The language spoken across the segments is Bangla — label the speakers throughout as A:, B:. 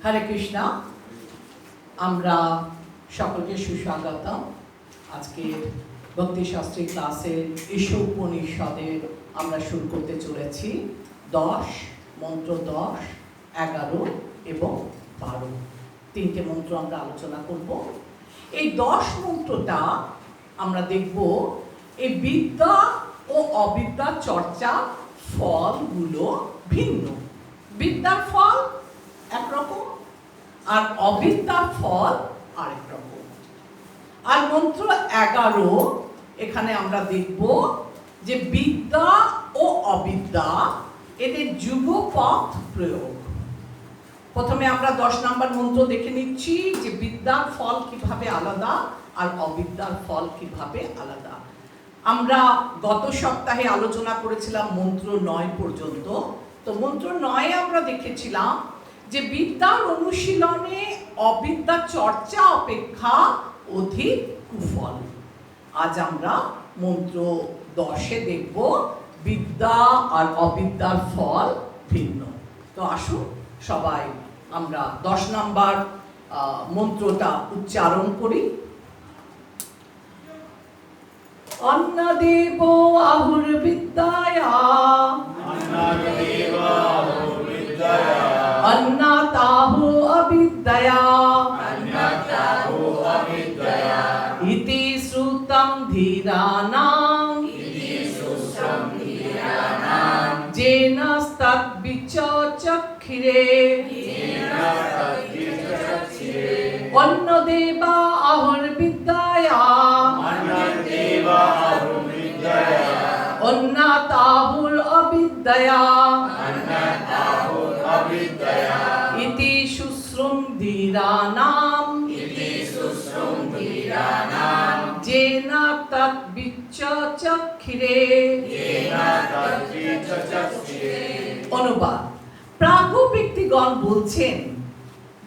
A: হরে কৃষ্ণ। আমরা সকলকে সুস্বাগতম। আজকে ভক্তি শাস্ত্রী ক্লাসের ঈশোপনিষদের আমরা শুরু করতে চলেছি। 10 মন্ত্র 10, 11 এবং 12 তিনটে মন্ত্র আমরা আলোচনা করব। এই 10 মন্ত্রটা আমরা দেখব এই বিদ্যা ও অবিদ্যা চর্চা ফলগুলো ভিন্ন। বিদ্যার ফল একরকম আর অবিদ্যার ফল আরেক রকম। আর মন্ত্র 11 এখানে আমরা দেখব যে বিদ্যা ও অবিদ্যা এদের যুগপৎ প্রয়োগ। প্রথমে আমরা 10 নম্বর মন্ত্র দেখে নিচ্ছি যে বিদ্যার ফল কিভাবে আলাদা আর অবিদ্যার ফল কিভাবে আলাদা। আমরা গত সপ্তাহে আলোচনা করেছিলাম মন্ত্র 9 পর্যন্ত। তো মন্ত্র 9 আমরা দেখেছিলাম যে বিদ্যার অনুশীলনে অবিদ্যা চর্চা অপেক্ষা অধিক কুফল। আজ আমরা মন্ত্র 10 দেখব বিদ্যা আর অবিদ্যার ফল ভিন্ন। তো আসুন সবাই আমরা 10 নম্বর মন্ত্রটা উচ্চারণ করি। অন্নদেব আহুর বিদ্যায়া অন্নাতাহু অবিদ্যয়া ইতি শ্রুতং ধীরানাং যেনস্তৎ বিচক্ষিরে অন্নদেবা আহুর বিদ্যায়া অন্নাতাহুর অবিদ্যয়া ইতি শুশ্রুম ধীরানাম যেন তৎ বিচক্ষিরে। অনুবাদ: প্রাজ্ঞ ব্যক্তিগণ বলছেন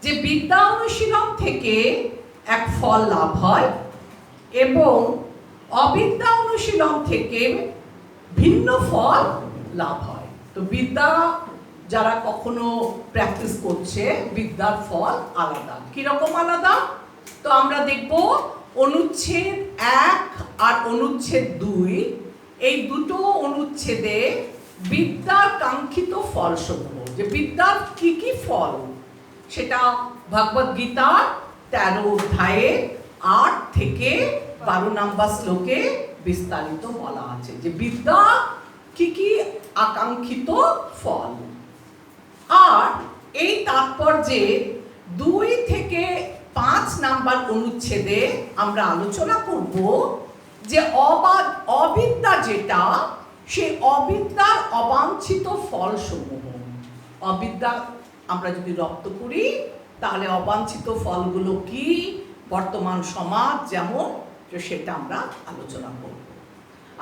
A: যে বিদ্যা অনুশীলন থেকে এক ফল লাভ হয় এবং অবিদ্যা অনুশীলন থেকে ভিন্ন ফল লাভ হয়। তো বিদ্যা যারা কখনো প্র্যাকটিস করছে বিদ্যার ফল আলাদা। কিরকম আলাদা? তো আমরা দেখব অনুচ্ছেদ 1 আর অনুচ্ছেদ 2, এই দুটো অনুচ্ছেদে বিদ্যার কাঙ্ক্ষিত ফলসমূহ, যে বিদ্যার কি কি ফল সেটা ভগবদ গীতার 13 অধ্যায়ে 8 থেকে 12 নম্বর শ্লোকে বিস্তারিত বলা আছে যে বিদ্যা কি কি আকাঙ্ক্ষিত ফল। আর এই তাৎপর্যে 2 থেকে 5 নাম্বার অনুচ্ছেদে আমরা আলোচনা করব যে অবিদ্যা যেটা, সেই অবিদ্যার অবাঞ্ছিত ফলসমূহ। অবিদ্যা আমরা যদি রপ্ত করি তাহলে অবাঞ্ছিত ফলগুলো কি, বর্তমান সমাজ যেমন, সেটা আমরা আলোচনা করব।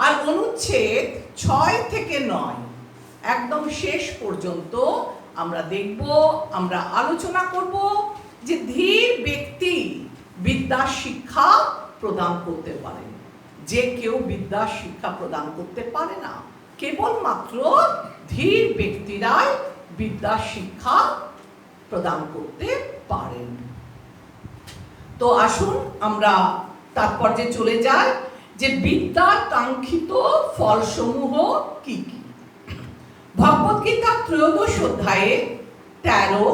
A: আর অনুচ্ছেদ 6 থেকে 9 একদম শেষ পর্যন্ত আমরা দেখব, আমরা আলোচনা করব যে ধীর ব্যক্তি বিদ্যার শিক্ষা প্রদান করতে পারে। যে কেউ বিদ্যার শিক্ষা প্রদান করতে পারে না, কেবলমাত্র ধীর ব্যক্তিরাই বিদ্যার শিক্ষা প্রদান করতে পারেন। তো আসুন আমরা তাৎপর্যে চলে যাই যে বিদ্যার কাঙ্ক্ষিত ফলসমূহ কি কি। ভগবদ্গীতা 13 অধ্যায়ে 13,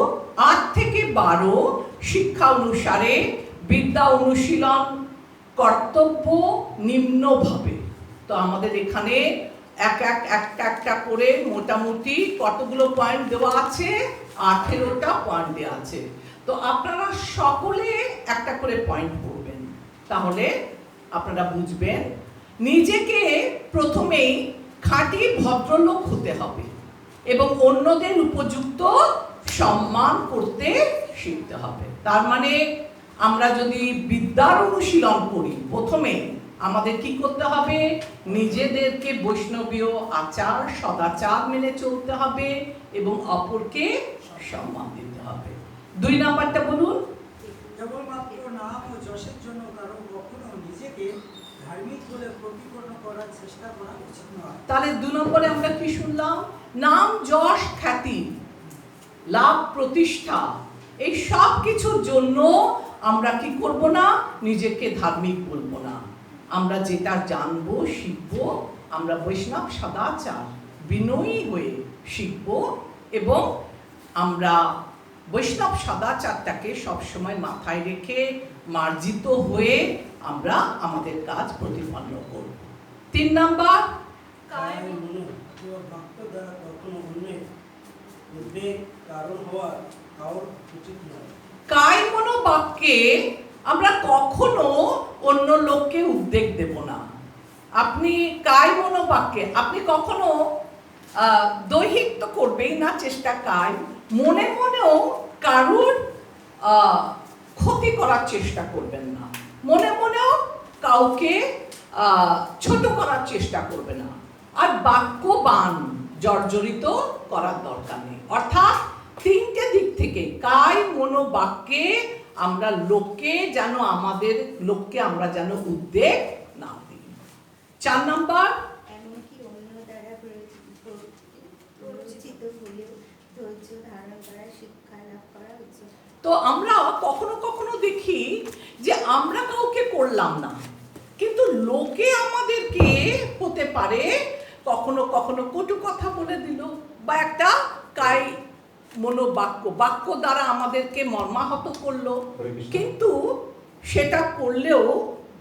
A: 8 থেকে 12 শিক্ষা অনুসারে বিদ্যা অনুশীলন কর্তব্য নিম্নভাবে। তো আমাদের এখানে একটা করে মোটামুটি কতগুলো পয়েন্ট দেওয়া আছে? 18টা পয়েন্ট দেওয়া আছে। তো আপনারা সকলে একটা করে পয়েন্ট পড়বেন, তাহলে আপনারা বুঝবেন। নিজেকে প্রথমেই খাঁটি ভদ্রলোক হতে হবে এবং অন্যদের উপযুক্ত সম্মান করতে শিখতে হবে। তার মানে আমরা যদি বিদ্যার অনুশীলন করি, প্রথমে আমাদের কি করতে হবে? নিজেদেরকে বৈষ্ণবীয় আচার সদাচার মেনে চলতে হবে এবং অপরকে সম্মান দিতে হবে। 2 নাম্বারটা বলুন।
B: কেবলমাত্র নাম ও যশের জন্য কারো কখনো নিজেকে ধার্মিক বলে প্রতিপন্ন করার চেষ্টা করা উচিত নয়।
A: তাহলে 2 নম্বরে আমরা কি শুনলাম? নাম, যশ, খ্যাতি, লাভ, প্রতিষ্ঠা এই সব কিছুর জন্য আমরা কি করব না, নিজেকে ধার্মিক বলবো না। আমরা যেটা জানবো শিখবো, আমরা বৈষ্ণব সদাচার বিনয়ী হয়ে শিখবো এবং আমরা বৈষ্ণব সদাচারটাকে সবসময় মাথায় রেখে মার্জিত হয়ে আমরা আমাদের কাজ প্রতিপন্ন করব। 3 নাম্বার,
B: কায় মনো বাক্য দ্বারা কখনো অন্যের উদ্বেগ কারণ হওয়া কারোর উচিত নয়।
A: কায় মনোবাক্যে আমরা কখনো অন্য লোককে উদ্বেগ দেব না। আপনি কায় মনোবাক্যে আপনি কখনো দৈহিক তো করবেই না চেষ্টা, কায় মনে মনেও কারুর ক্ষতি করার চেষ্টা করবেন না, মনে মনেও কাউকে ছোট করার চেষ্টা করবে না। আর বাক্যবান জর্জরিত করার দরকার নেই। অর্থাৎ 3টে দিক থেকে কায় মনোবাক্যে আমরা লোককে যেন আমরা যেন উদ্বেগ না দিই। 4 নাম্বার,
C: এমনকি অন্য দ্বারা প্ররোচিত হলেও ধৈর্য ধারণ করা, শিক্ষা লাভ করা উচিত।
A: তো আমরা কখনো কখনো দেখি যে আমরা কাউকে করলাম না, কিন্তু লোকে আমাদেরকে হতে পারে কখনো কখনো কটু কথা বলে দিল, বা একটা কায় বাক্য দ্বারা আমাদেরকে মর্মাহত করলো, কিন্তু সেটা করলেও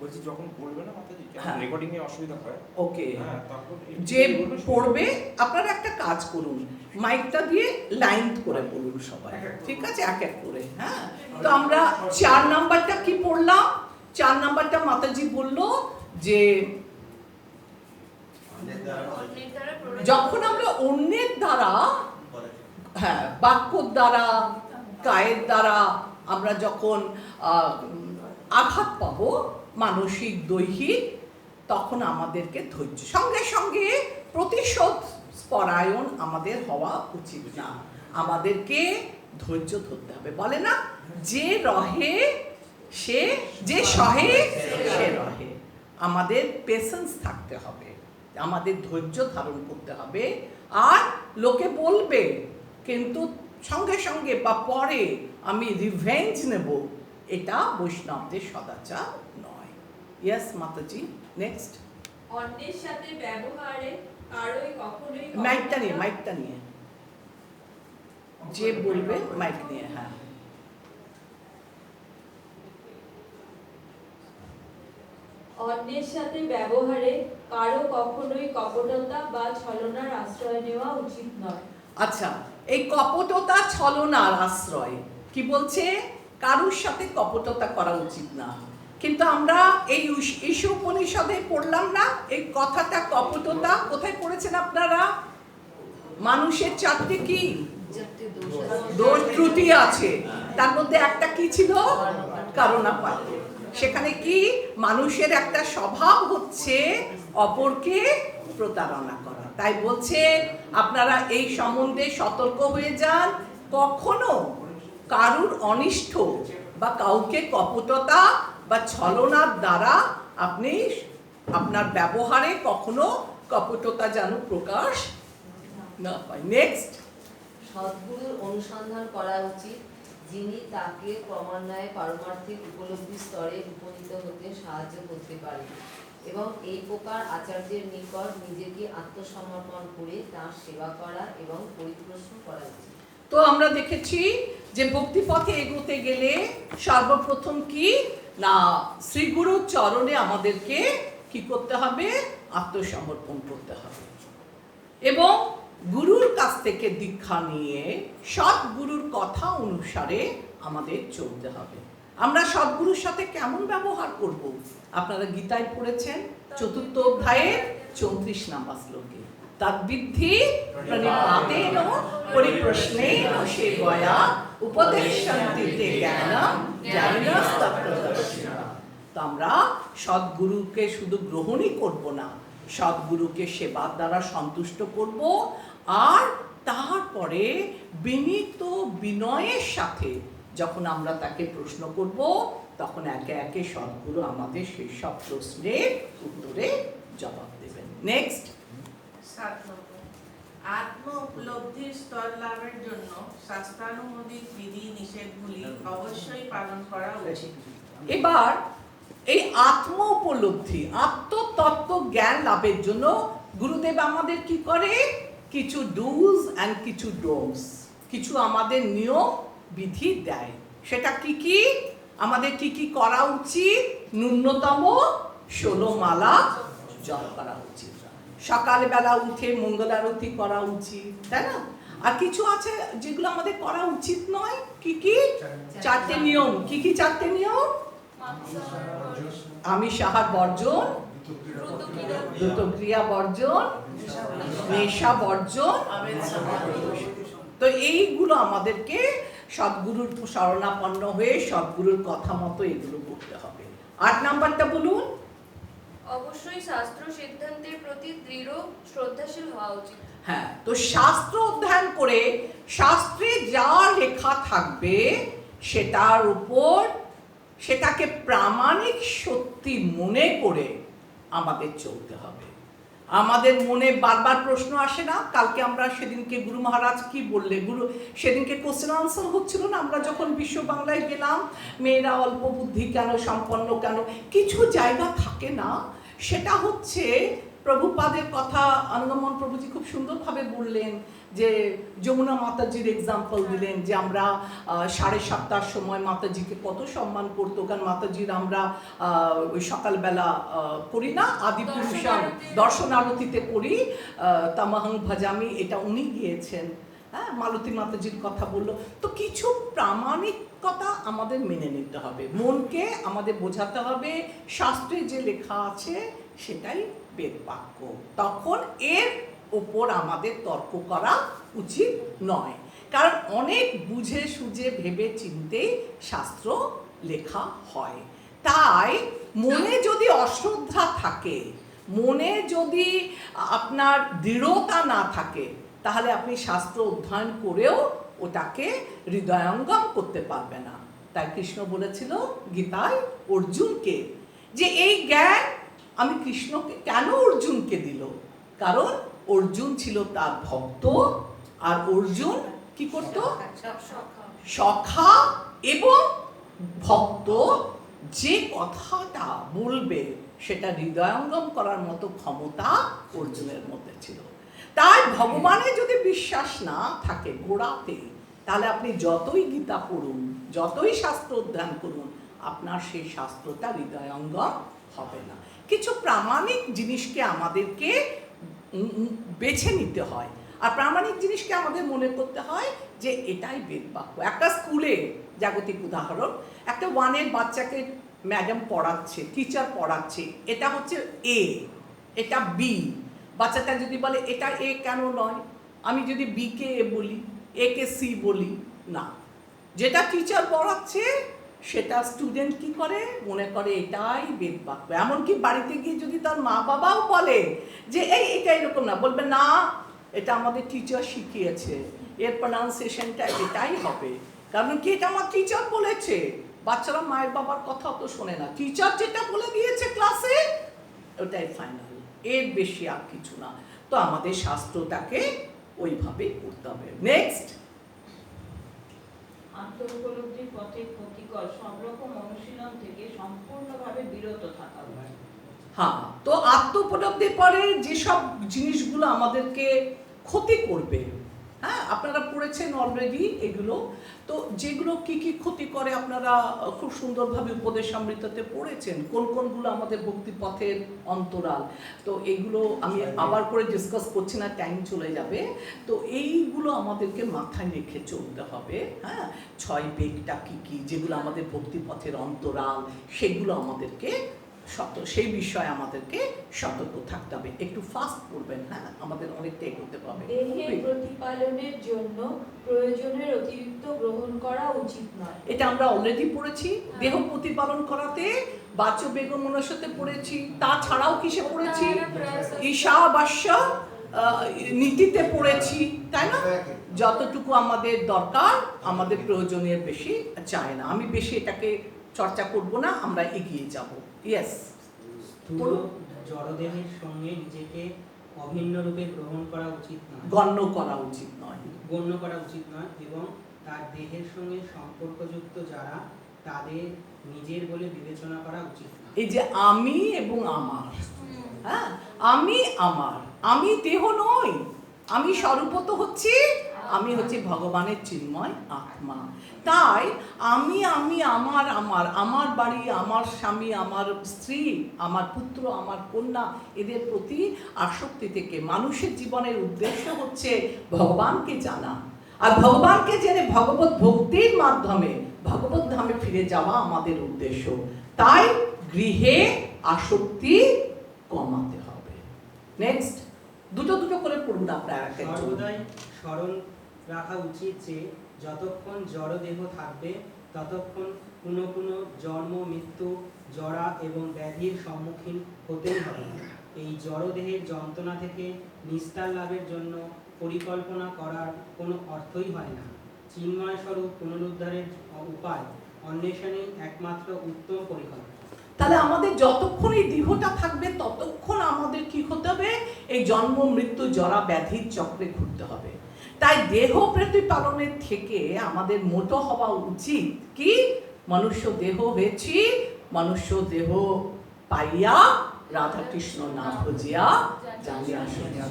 D: বলছি যখন বলবে না মাতাজি,
A: হ্যাঁ।
D: রেকর্ডিং এ অসুবিধা হয়।
A: ওকে,
D: হ্যাঁ, তারপর
A: যে পড়বে আপনারা একটা কাজ করুন, মাইকটা দিয়ে লাইন করে বলুন সবাই, ঠিক আছে, এক এক করে। হ্যাঁ, তো আমরা 4 নাম্বারটা কি পড়লাম? 4 নাম্বারটা মাতাজি বলল যে যখন আমরা অন্যের দ্বারা, হ্যাঁ, বাক্যর দ্বারা কায়ের দ্বারা আমরা যখন আঘাত পাবো, মানসিক দৈহিক, তখন আমাদেরকে ধৈর্য, সঙ্গে সঙ্গে প্রতিশোধ পরায়ণ আমাদের হওয়া উচিত না, আমাদেরকে ধৈর্য ধরতে হবে। বলে না, যে রহে সে, যে সহে সে রহে। আমাদের পেশেন্স থাকতে হবে, আমাদের ধৈর্য ধারণ করতে হবে। আর লোকে বলবে, কিন্তু সঙ্গে সঙ্গে বা পরে আমি রিভেঞ্জ নেব, এটা বৈষ্ণবদের সদাচার নয়। ইয়েস মাতাজি, নেক্সট।
E: অন্যের সাথে ব্যবহারে কারোই কখনোই
A: মাইকটা নিয়ে যে বলবে, মাইক নিয়ে। হ্যাঁ,
E: অন্যের সাথে ব্যবহারে কারো কখনোই কপটতা বা ছলনার আশ্রয় নেওয়া উচিত নয়।
A: আচ্ছা, এই কপটতা ছলনার আশ্রয় কি বলছে? কারুর সাথে কপটতা করা উচিত না। কিন্তু আমরা এই ঈশা উপনিষদে পড়লাম না এই কথাটা, কপটতা কোথায় পড়েছেন আপনারা? মানুষের 4টে কি দোষ ত্রুটি আছে, তার মধ্যে একটা কি ছিল? কারণাপাত। সেখানে কি মানুষের একটা স্বভাব হচ্ছে অপরকে প্রতারণা করা। তাই বলছে আপনারা এই সম্বন্ধে সতর্ক হয়ে যান, কখনো কারুর অনিষ্ট বা কাউকে কপটতা বা ছলনার দ্বারা আপনি আপনার ব্যবহারে কখনো কপটতা যেন প্রকাশ না পায়। নেক্সট,
F: সদ্গুরুর অনুসন্ধান করা উচিত, যিনি তাকে ক্রমান্বয়ে পারমার্থিক উপলব্ধি স্তরে উপনীত হতে সাহায্য করতে পারেন, এবং এই প্রকার আচার্যের নিকট নিজেকে আত্মসমর্পণ করে তাঁর সেবা করা এবং পরিপ্রশ্ন করা উচিত।
A: তো আমরা দেখেছি যে ভক্তিপথে এগোতে গেলে সর্বপ্রথম কি না, শ্রীগুরুর চরণে আমাদেরকে কি করতে হবে? আত্মসমর্পণ করতে হবে এবং গুরুর কাছ থেকে দীক্ষা নিয়ে সৎগুরুর কথা অনুসারে আমাদের চলতে হবে। আমরা সৎগুরুর সাথে কেমন ব্যবহার করব? আপনারা গীতায় পড়েছেন 4th অধ্যায়ের 34 নম্বর শ্লোকে, তদ্বিদ্ধি প্রণিপাতেন পরিপ্রশ্নেন সেবয়া উপদেশন্তি তে জ্ঞানম জ্ঞানস্তপ্তদর্শিনা। তো আমরা সৎগুরুকে শুধু গ্রহণই করব না, সৎগুরুকে সেবার দ্বারা সন্তুষ্ট করব, আর তারপরে বিনীত বিনয়ের সাথে যখন আমরা তাকে প্রশ্ন করব, তখন একে একে সৎগুরু আমাদের সেই সব প্রশ্নের উত্তরে জবাব দেবেন। নেক্সট,
G: 7 আত্ম উপলব্ধির স্তর লাভের জন্য শাস্ত্রানুমোদিত বিধি নিষেধ নিষেধগুলি অবশ্যই পালন করা উচিত।
A: এবার এই আত্ম উপলব্ধি আত্মতত্ত্ব জ্ঞান লাভের জন্য গুরুদেব আমাদের কি করে, কিছু ডুজ অ্যান্ড কিছু ডোন্টস, কিছু আমাদের নিয়ম বিধি দেয়। সেটা কি কি, আমাদের কি কি করা উচিত, ন্যূনতম 16 মালা জপ করা উচিত, সকালবেলা উঠে মঙ্গলারতি করা উচিত, তাই না? আর কিছু আছে যেগুলো আমাদের করা উচিত নয়, কি কি 4টে নিয়ম, কি কি 4টে নিয়ম, আমিষ আহার বর্জন, দ্রুতক্রিয়া বর্জন, নেশা বর্জন। তো এইগুলো আমাদেরকে সদ্গুরুর শরণাপন্ন হয়ে সদ্গুরুর কথা মতো এগুলো করতে হবে। 8 নাম্বারটা বলুন।
H: অবশ্যই শাস্ত্র সিদ্ধান্তের প্রতি দৃঢ় শ্রদ্ধাশীল হওয়া উচিত।
A: হ্যাঁ, তো শাস্ত্র অধ্যয়ন করে শাস্ত্রে যা লেখা থাকবে সেটার উপর সেটাকে প্রামাণিক সত্যি মনে করে আমাদের চলতে হবে। আমাদের মনে বারবার প্রশ্ন আসে না, কালকে আমরা সেদিনকে গুরু মহারাজ কি বললে, সেদিনকে কোশ্চেন আনসার হচ্ছিল না, আমরা যখন বিশ্ব বাংলায় গেলাম, মেয়েরা অল্প বুদ্ধি কেন, সম্পন্ন কেন, কিছু জায়গা থাকে না, সেটা হচ্ছে প্রভুপাদের কথা আনন্দমোহন প্রভুজি খুব সুন্দরভাবে বললেন, যে যমুনা মাতাজির এক্সাম্পল দিলেন, যে আমরা 7:30টার সময় মাতাজিকে কত সম্মান করতো, কারণ মাতাজির আমরা ওই সকালবেলা করি না আদি পুরুষা দর্শন আরতিতে করি, তামাহং ভাজামি, এটা উনি গিয়েছেন। হ্যাঁ, মালতী মাতাজির কথা বললো। তো কিছু প্রামাণিকতা আমাদের মেনে নিতে হবে, মনকে আমাদের বোঝাতে হবে শাস্ত্রে যে লেখা আছে সেটাই বেদ বাক্য, তখন এর ওপর আমাদের তর্ক করা উচিত নয়। কারণ অনেক বুঝে সুঝে ভেবে চিন্তে শাস্ত্র লেখা হয়। তাই মনে যদি অশ্রদ্ধা থাকে, মনে যদি আপনার দৃঢ়তা না থাকে, তাহলে আপনি শাস্ত্র অধ্যয়ন করেও ওটাকে হৃদয়ঙ্গম করতে পারবে না। তাই কৃষ্ণ বলেছিল গীতায় অর্জুনকে, যে এই জ্ঞান আমি কৃষ্ণকে কেন অর্জুনকে দিল, কারণ অর্জুন ছিল তার ভক্ত, আর অর্জুন কি করত, সখা এবং ভক্ত যে কথাটা বলবে সেটা হৃদয়ঙ্গম করার মতো ক্ষমতা অর্জুনের মধ্যে ছিল। তাই ভগবানের যদি বিশ্বাস না থাকে গোড়াতে, তাহলে আপনি যতই গীতা পড়ুন, যতই শাস্ত্র অধ্যয়ন করুন, আপনার সেই শাস্ত্রটা হৃদয়ঙ্গম হবে না। কিছু প্রামাণিক জিনিসকে আমাদেরকে বেছে নিতে হয়, আর প্রামাণিক জিনিসকে আমাদের মনে করতে হয় যে এটাই বেদ বাক্য। একটা স্কুলে জাগতিক উদাহরণ, একটা 1-এর বাচ্চাকে ম্যাডাম পড়াচ্ছে, টিচার পড়াচ্ছে, এটা হচ্ছে এ, এটা বি। বাচ্চাটা যদি বলে এটা এ কেন নয়, আমি যদি বি কে এ বলি, এ কে সি বলি, না, যেটা টিচার পড়াচ্ছে সেটা স্টুডেন্ট কি করে, মনে করে এটাই বেদ বাক্য। এমনকি বাড়িতে গিয়ে যদি তার মা বাবাও বলে যে এটা এরকম না, বলবে না, এটা আমাদের টিচার শিখিয়েছে, এর প্রনাউন্সিয়েশনটা এটাই হবে, কারণ কি এটা আমার টিচার বলেছে। বাচ্চারা মায়ের বাবার কথা অত শোনে না, টিচার যেটা বলে দিয়েছে ক্লাসে ওটাই ফাইনাল, এর বেশি আর কিছু না। তো আমাদের শাস্ত্রটাকে ওইভাবেই করতে হবে। নেক্সট,
G: আত্ম উপলব্ধির পথে ক্ষতিকর সব রকম অনুশীলন থেকে সম্পূর্ণভাবে বিরত থাকা হয়।
A: হ্যাঁ, তো আত্ম উপলব্ধির পরে যেসব জিনিসগুলো আমাদেরকে ক্ষতি করবে, হ্যাঁ আপনারা পড়েছেন অলরেডি এগুলো, তো যেগুলো কি কি ক্ষতি করে আপনারা খুব সুন্দরভাবে উপদেশামৃততে পড়েছেন, কোন কোনগুলো আমাদের ভক্তি পথের অন্তরাল। তো এইগুলো আমি আবার করে ডিসকাস করছি না, টাইম চলে যাবে। তো এইগুলো আমাদেরকে মাথায় রেখে চলতে হবে। হ্যাঁ, 6 বেগটা কি কি, যেগুলো আমাদের ভক্তি পথের অন্তরাল, সেগুলো আমাদেরকে সেই বিষয়ে আমাদেরকে সতর্ক থাকতে হবে। একটু ফাস্ট করবেন, হ্যাঁ আমাদের অনেকটা এগোতে হবে।
E: দেহের প্রতিপালনের জন্য প্রয়োজনের অতিরিক্ত গ্রহণ করা উচিত নয়।
A: এটা আমরা অলরেডি পড়েছি, দেহ প্রতিপালন করাতে বাচ্য বেগম মনসাতে পড়েছি, তাছাড়াও কিসে পড়েছি, ঈশাবাস্য নীতিতে পড়েছি, তাই না? যতটুকু আমাদের দরকার, আমাদের প্রয়োজনের বেশি চায় না। আমি বেশি এটাকে চর্চা করব না, আমরা এগিয়ে যাব। ইয়েস,
I: স্থূল জড়দেহের সঙ্গে নিজেকে অভিন্ন রূপে গ্রহণ করা উচিত নয়,
A: গণ্য করা উচিত নয়,
I: গণ্য করা উচিত নয়, এবং তার দেহের সঙ্গে সম্পর্কযুক্ত যারা তাদের নিজের বলে বিবেচনা করা উচিত না।
A: এই যে আমি এবং আমার, হ্যাঁ, আমি দেহ নই, আমি স্বরূপত হচ্ছি, আমি হচ্ছে ভগবানের চিন্ময় আত্মা। তাই আমার বাড়ি, আমার স্বামী, আমার স্ত্রী, আমার পুত্র, আমার কন্যা, এদের প্রতি আসক্তি থেকে মানুষের জীবনের উদ্দেশ্য হচ্ছে ভগবানকে জানা, আর ভগবানকে জেনে ভগবত ভক্তির মাধ্যমে ভগবত ধামে ফিরে যাওয়া আমাদের উদ্দেশ্য। তাই গৃহে আসক্তি কমাতে হবে। নেক্সট, দুটো করে পড়ুন আপনারা।
I: সর্বদাই স্মরণ রাখা উচিত যে যতক্ষণ জড়দেহ থাকবে ততক্ষণ কোনো জন্ম, মৃত্যু, জরা এবং ব্যাধির সম্মুখীন হতেই হবে। এই জড়দেহের যন্ত্রণা থেকে নিস্তার লাভের জন্য পরিকল্পনা করার কোনো অর্থই হয় না। চিন্ময় স্বরূপ পুনরুদ্ধারের উপায় অন্বেষণেই একমাত্র উত্তম পরিকল্পনা।
A: তাহলে আমাদের যতক্ষণ এই দেহটা থাকবে ততক্ষণ আমাদের কি হতে হবে? এই জন্ম, মৃত্যু, জরা, ব্যাধির চক্রে ঘুরতে হবে। তাই দেহ প্রতিপালনের থেকে আমাদের মোটো হওয়া উচিত কি? মনুষ্য দেহ হয়েছি, মনুষ্য দেহ পাইয়া রাধা কৃষ্ণ না ভজিয়া জানিয়া শুনিয়া।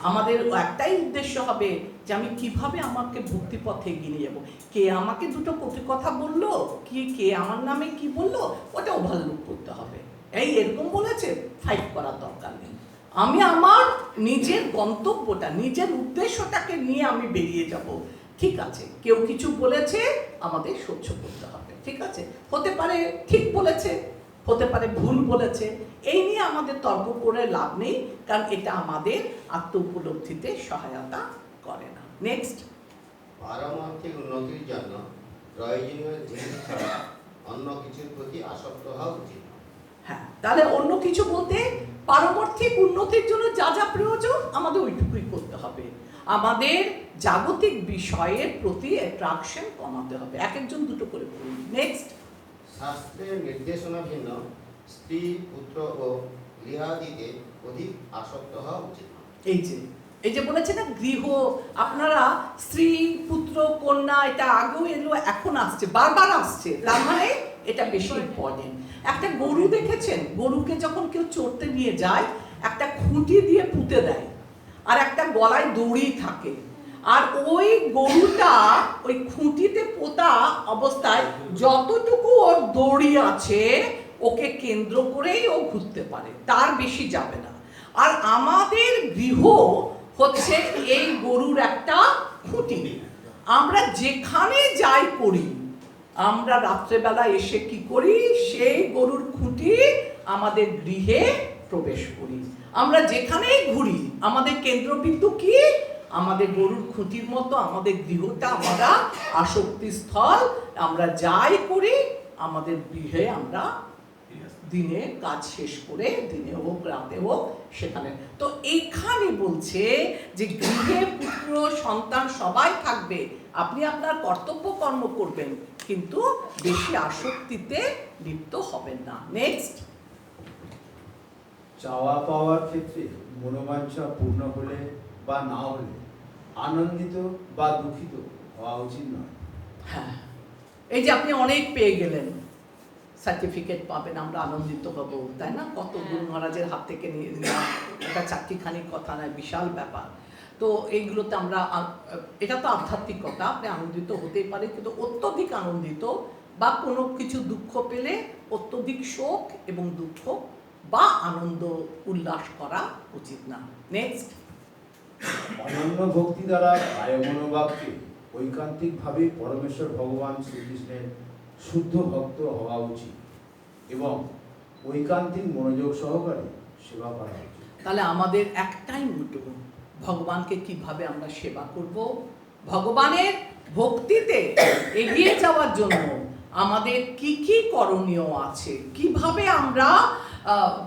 A: আমাদের একটাই উদ্দেশ্য হবে যে আমি কিভাবে আমাকে ভক্তি পথে এগিয়ে নিয়ে যাবো। কে আমাকে দুটো কথা বললো, কে আমার নামে কি বললো, ওটা ওভারলুক করতে হবে। এরকম বলেছে, ফাইট করার দরকার নেই। আমি আমার নিজের গন্তব্যটা, নিজের উদ্দেশ্যটাকে নিয়ে আমি বেরিয়ে যাব। ঠিক আছে, কেউ কিছু বলেছে, আমাদের সহ্য করতে হবে। ঠিক আছে, হতে পারে ঠিক বলেছে, হতে পারে ভুল বলেছে, এই নিয়ে আমাদের তর্ক করে লাভ নেই, কারণ এটা আমাদের আত্ম উপলব্ধিতে সহায়তা করে না। নেক্সট,
J: পারমার্থিক উন্নতির জন্য প্রয়োজনীয় জিনিস ছাড়া অন্য কিছুর প্রতি আসক্ত হওয়া উচিত।
A: হ্যাঁ, তাহলে অন্য কিছু বলতে পারমার্থিক উন্নতির জন্য যা যা প্রয়োজন আমাদের ওইটুকুই করতে হবে। আমাদের জাগতিক বিষয়ের প্রতি অ্যাট্রাকশন কমাতে হবে। এক একজন দুটো করে বলুন। নেক্সট,
J: শাস্ত্রের নির্দেশনা ভিন্ন স্ত্রী, পুত্র ও গৃহাদিতে অধিক আসক্ত হওয়া উচিত।
A: এই যে বলেছে না গৃহ, আপনারা স্ত্রী, পুত্র, কন্যা, এটা আগেও এলো, এখন আসছে, বারবার আসছে, তার মানে এটা বেশি ইম্পর্টেন্ট। একটা গরু দেখেছেন? গরুকে যখন কেউ চড়তে নিয়ে যায়, একটা খুঁটি দিয়ে পুঁতে দেয়, আর একটা গলায় দড়ি থাকে, আর ওই গরুটা ওই খুঁটিতে পোতা অবস্থায় যতটুকু ওর দড়ি আছে ওকে কেন্দ্র করেই ও ঘুরতে পারে, তার বেশি যাবে না। আর আমাদের গৃহ হচ্ছে এই গরুর একটা খুঁটি। আমরা যেখানে যাই করি, আমরা রাত্রেবেলা এসে কি করি? সেই গরুর খুঁটি আমাদের গৃহে প্রবেশ করি। আমরা যেখানেই ঘুরি, আমাদের কেন্দ্রবিন্দু কি? আমাদের গরুর খুঁটির মতো আমাদের গৃহটা আমরা আসক্তি স্থল। আমরা যাই করি আমাদের গৃহে আমরা দিনে কাজ শেষ করে, দিনে হোক রাতে হোক, সেখানে। তো এইখানে বলছে যে গৃহে পুত্র সন্তান সবাই থাকবে, আপনি আপনার কর্তব্য কর্ম করবেন, কিন্তু বেশি আসক্তিতে লিপ্ত হবেন না। নেক্সট,
K: চাওয়া পাওয়ার ক্ষেত্রে মনোবাঞ্ছা পূর্ণ হলে বা না হলে আনন্দিত বা দুঃখিত হওয়া উচিত নয়।
A: হ্যাঁ, এই যে আপনি অনেক পেয়ে গেলেন, সার্টিফিকেট পাবেন, আমরা আনন্দিত হব, তাই না? কত গুরু মহারাজের হাত থেকে নিয়ে নেওয়া, এটা চারটিখানির কথা নয়, বিশাল ব্যাপার। তো এইগুলোতে আমরা, এটা তো আধ্যাত্মিকতা, আপনি আনন্দিত হতেই পারে, কিন্তু অত্যধিক আনন্দিত বা কোনো কিছু দুঃখ পেলে অত্যধিক শোক এবং দুঃখ বা আনন্দ উল্লাস করা উচিত না। নেক্সট,
K: অনন্য ভক্তি দ্বারা কায় মনোভাবকে ঐকান্তিকভাবে পরমেশ্বর ভগবান শ্রীকৃষ্ণের শুদ্ধ ভক্ত হওয়া উচিত এবং ঐকান্তিক মনোযোগ সহকারে সেবা করা উচিত।
A: তাহলে আমাদের একটাই মোটো, ভগবানকে কিভাবে আমরা সেবা করব, ভগবানের ভক্তিতে এগিয়ে যাওয়ার জন্য আমাদের কি কি করণীয় আছে, কিভাবে আমরা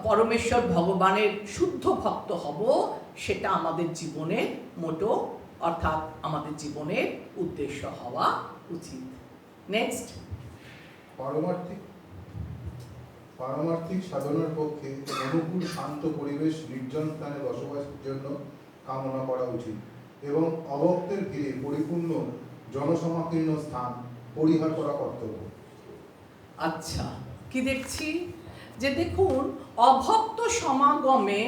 A: পরমেশ্বর ভগবানের শুদ্ধ ভক্ত হব, সেটা আমাদের জীবনের মোটো, অর্থাৎ আমাদের জীবনের উদ্দেশ্য হওয়া উচিত। নেক্সট,
L: পারমার্থিক সাধনার পক্ষে অনুকূল শান্ত পরিবেশ নির্জন স্থানে বসবাসের জন্য কামনা করা উচিত এবং অভক্তের ভিড়ে পরিপূর্ণ জনসমাকীর্ণ স্থান পরিহার করা কর্তব্য।
A: আচ্ছা, কি দেখছি যে দেখুন, অভক্ত সমাগমে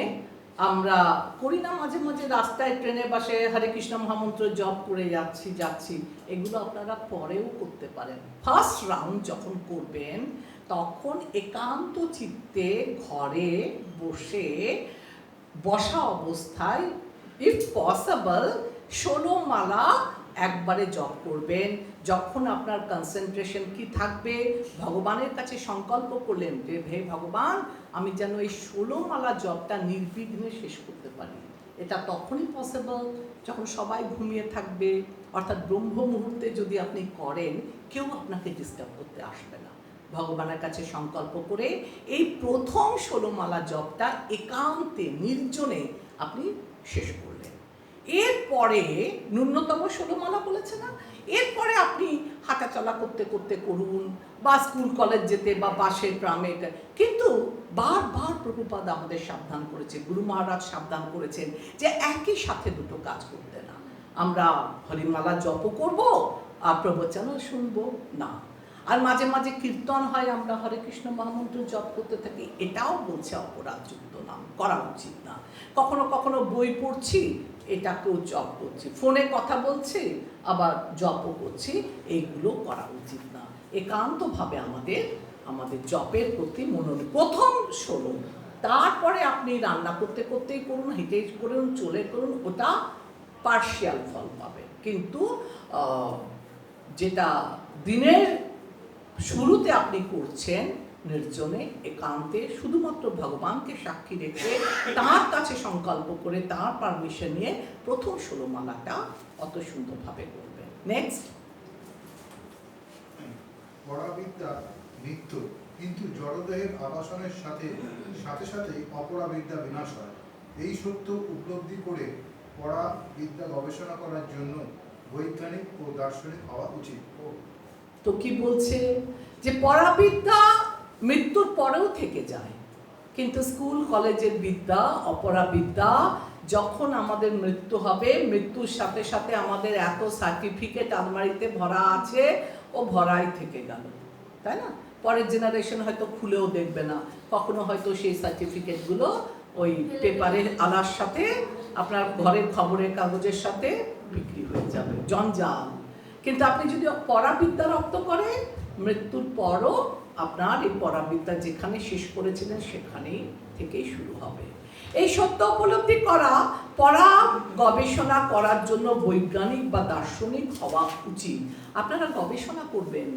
A: আমরা করি না মাঝে মাঝে রাস্তায়, ট্রেনে বাসে হরে কৃষ্ণ মহামন্ত্র জপ করে যাচ্ছি, এগুলো আপনারা পরেও করতে পারেন। ফার্স্ট রাউন্ড যখন করবেন তখন একান্ত চিত্তে ঘরে বসা অবস্থায় ইফ পসিবল 16 মালা একবারে জপ করবেন। যখন আপনার কনসেন্ট্রেশন কি থাকবে, ভগবানের কাছে সংকল্প করলেন যে হে ভগবান, আমি যেন এই 16 মালা জপটা নির্বিঘ্নে শেষ করতে পারি। এটা তখনই পসিবল যখন সবাই ঘুমিয়ে থাকবে, অর্থাৎ ব্রহ্ম মুহূর্তে যদি আপনি করেন, কেউ আপনাকে ডিস্টার্ব করতে আসবে না। ভগবানের কাছে সংকল্প করে এই প্রথম 16 মালা জপটা একান্তে নির্জনে আপনি শেষ করলেন। এরপরে ন্যূনতম 16 মালা বলেছে না, এরপরে আপনি হাঁটাচলা করতে করতে করুন, বা স্কুল কলেজ যেতে, বা বাসের ট্রামে। কিন্তু বারবার প্রভুপাদ আমাদের সাবধান করেছে, গুরু মহারাজ সাবধান করেছেন যে একই সাথে দুটো কাজ করতে না। আমরা হরিমালা জপ করব আর প্রবচনও শুনবো না। আর মাঝে মাঝে কীর্তন হয়, আমরা হরে কৃষ্ণ মহামন্ত্র জপ করতে থাকি, এটাও বলছে অপরাধযুক্ত নাম, করা উচিত না। কখনো কখনো বই পড়ছি, এটাকেও জপ করছি, ফোনে কথা বলছি, আবার জপও করছি, এইগুলো করা উচিত না। একান্তভাবে আমাদের জপের প্রতি মনোনিবেশ প্রথম 16, তারপরে আপনি রান্না করতে করতেই করুন, হেঁটে করুন, চলে করুন, ওটা পার্শিয়াল ফল পাবে। কিন্তু যেটা দিনের শুরুতে আপনি করছেন নির্জনে একান্তে, শুধুমাত্র ভগবানকে সাক্ষী রেখে তার কাছে সংকল্প করে তার পারমিশন নিয়ে প্রথম 16 মালাটা অত সুন্দরভাবে করবেন। নেক্সট,
L: পরাবিদ্যা নিত্য, কিন্তু জড়দেহের আবাসনের সাথে সাথে অপরাবিদ্যা বিনাশ হয়। এই সত্য উপলব্ধি করে পরাবিদ্যা গবেষণা করার জন্য বৈজ্ঞানিক ও দার্শনিক হওয়া উচিত।
A: তো কি বলছে যে পরাবিদ্যা মৃত্যুর পরেও থেকে যায়, কিন্তু স্কুল কলেজের বিদ্যা, অপরাবিদ্যা, যখন আমাদের মৃত্যু হবে, মৃত্যুর সাথে সাথে আমাদের এত সার্টিফিকেট আলমারিতে ভরা আছে, ও ভরাই থেকে গেল, তাই না? পরের জেনারেশন হয়তো খুলেও দেখবে না, কখনো হয়তো সেই সার্টিফিকেটগুলো ওই পেপারের আলার সাথে, আপনার ঘরের খবরের কাগজের সাথে বিক্রি হয়ে যাবে, জঞ্জাল। কিন্তু আপনি যদি পরাবিদ্যা রপ্ত করেন, মৃত্যুর পরও আপনার এই পরাবিদ্যা যেখানে শেষ করেছিলেন সেখানেই থেকেই শুরু হবে। এই সত্য উপলব্ধি করা, পরা গবেষণা করার জন্য বৈজ্ঞানিক বা দার্শনিক হওয়া উচিত। আপনারা গবেষণা করবেন,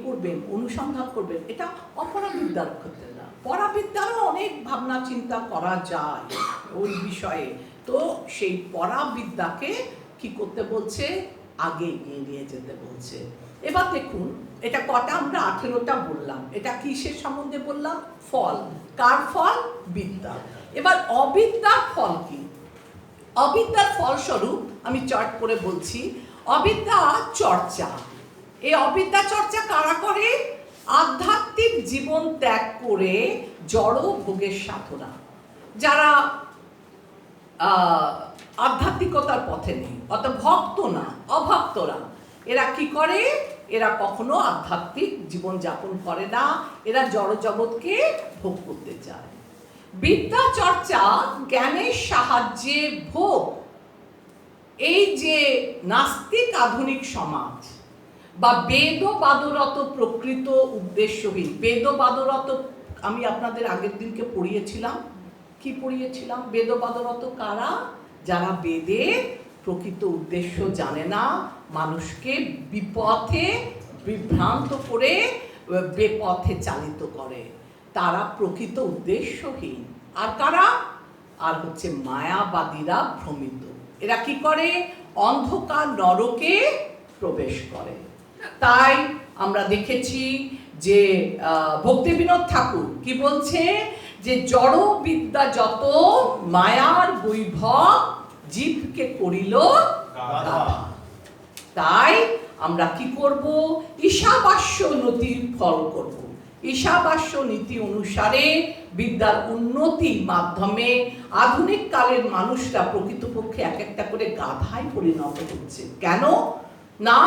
A: করবেন, অনুসন্ধান করবেন, এটা অপরাবিদ্যার ক্ষেত্রে না। পরাবিদ্যারও অনেক ভাবনা চিন্তা করা যায় ওই বিষয়ে। তো সেই পরাবিদ্যাকে কি করতে বলছে, আগে এগিয়ে নিয়ে যেতে বলছে। এবার দেখুন, এটা কটা আমরা 18টা বললাম, এটা কিসের সম্বন্ধে বললাম? ফল। কার ফল? বিদ্যা। এবার অবিদ্যার ফল কি? অবিদ্যার ফলস্বরূপ আমি চার্ট করে বলছি, অবিদ্যা চর্চা। এই অবিদ্যা চর্চা কারা করে? আধ্যাত্মিক জীবন ত্যাগ করে জড় ভোগের সাধনা, যারা আধ্যাত্মিকতার পথে নেই, অর্থাৎ ভক্ত না, অভক্তরা, এরা কি করে? এরা কখনো আধ্যাত্মিক জীবন যাপন করে না, এরা জড় জগৎকে ভোগ করতে চায়। বিদ্যা চর্চা জ্ঞানের সাহায্যে ভোগ। এই যে নাস্তিক আধুনিক সমাজ বা বেদবাদরত প্রকৃত উদ্দেশ্যহীন, বেদবাদরত আমি আপনাদের আগের দিনকে পড়িয়েছিলাম, কি পড়িয়েছিলাম? বেদবাদরত কারা? যারা বেদের প্রকৃত উদ্দেশ্য জানে না, মানুষকে বিপথে বিভ্রান্ত করে বেপথে চালিত করে, তারা প্রকৃত উদ্দেশ্যহীন। আর কারা? আর হচ্ছে মায়াবাদীরা ভ্রমিত। এরা কি করে? অন্ধকার নরকে প্রবেশ করে। তাই আমরা দেখেছি যে ভক্তিবিনোদ ঠাকুর কি বলছে, যে জড় বিদ্যা যত মায়ার বৈভব জীবকে করিল গাধা। তাই আমরা কি করব? ঈশাবাস্য নীতির ফল করব। ঈশাবাস্য নীতি অনুসারে বিদ্যার উন্নতির মাধ্যমে আধুনিক কালের মানুষরা প্রকৃতপক্ষে এক একটা করে গাধায় পরিণত হচ্ছে। কেন? না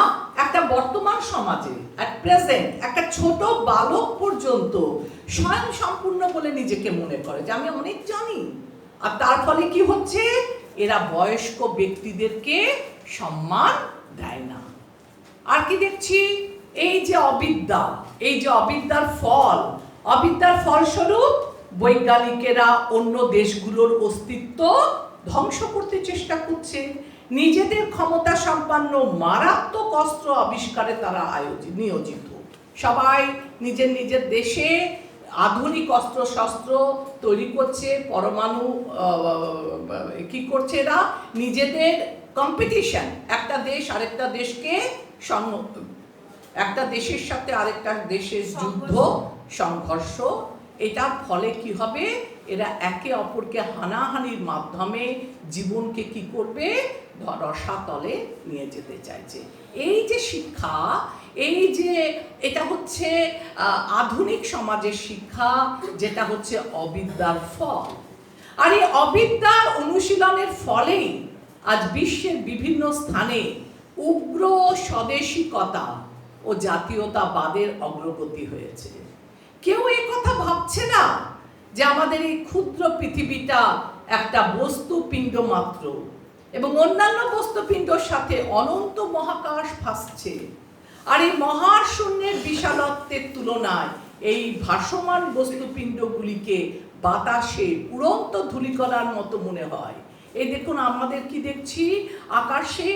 A: একটা বর্তমান সমাজে at present একটা ছোট বালক পর্যন্ত স্বয়ং সম্পূর্ণ বলে নিজেকে মনে করে যে আমি অনেক জানি, আর তার ফলে কি হচ্ছে, এরা বয়স্ক ব্যক্তিদেরকে সম্মান দেয় না। আর কি দেখছি, এই যে অবিদ্যা, এই যে অবিদ্যার ফলস্বরূপ বৈজ্ঞানিকেরা অন্য দেশগুলোর অস্তিত্ব ধ্বংস করতে চেষ্টা করছে। নিজেদের ক্ষমতা সম্পন্ন মারাত্মক অস্ত্র আবিষ্কারে তারা নিয়োজিত। সবাই নিজের নিজের দেশে আধুনিক অস্ত্র শস্ত্র তৈরি করছে, পরমাণু কি করছে, এরা নিজেদের কম্পিটিশন, একটা দেশ আরেকটা দেশকে, একটা দেশের সাথে আরেকটা দেশের যুদ্ধ সংঘর্ষ, এটার ফলে কি হবে, এরা একে অপরকে হানাহানির মাধ্যমে জীবনকে কি করবে, রসাতলে নিয়ে যেতে চাইছে। এই যে শিক্ষা, এই যে এটা হচ্ছে আধুনিক সমাজের শিক্ষা, যেটা হচ্ছে অবিদ্যার ফল। আর এই অবিদ্যার অনুশীলনের ফলেই আজ বিশ্বের বিভিন্ন স্থানে উগ্র স্বদেশিকতা ও জাতীয়তাবাদের অগ্রগতি হয়েছে। কেউ এই কথা ভাবছে না যে আমাদের এই ক্ষুদ্র পৃথিবীটা একটা বস্তুপিণ্ড মাত্র, এবং অন্যান্য বস্তুপিণ্ডর সাথে অনন্ত মহাকাশ ভাসছে। আর এই মহাশূন্যের বিশালত্বের তুলনায় এই ভাসমান বস্তুপিণ্ডগুলিকে বাতাসে উড়ন্ত ধূলিকণার মতো মনে হয়। এই দেখুন, আমাদের কি দেখছি, আকাশে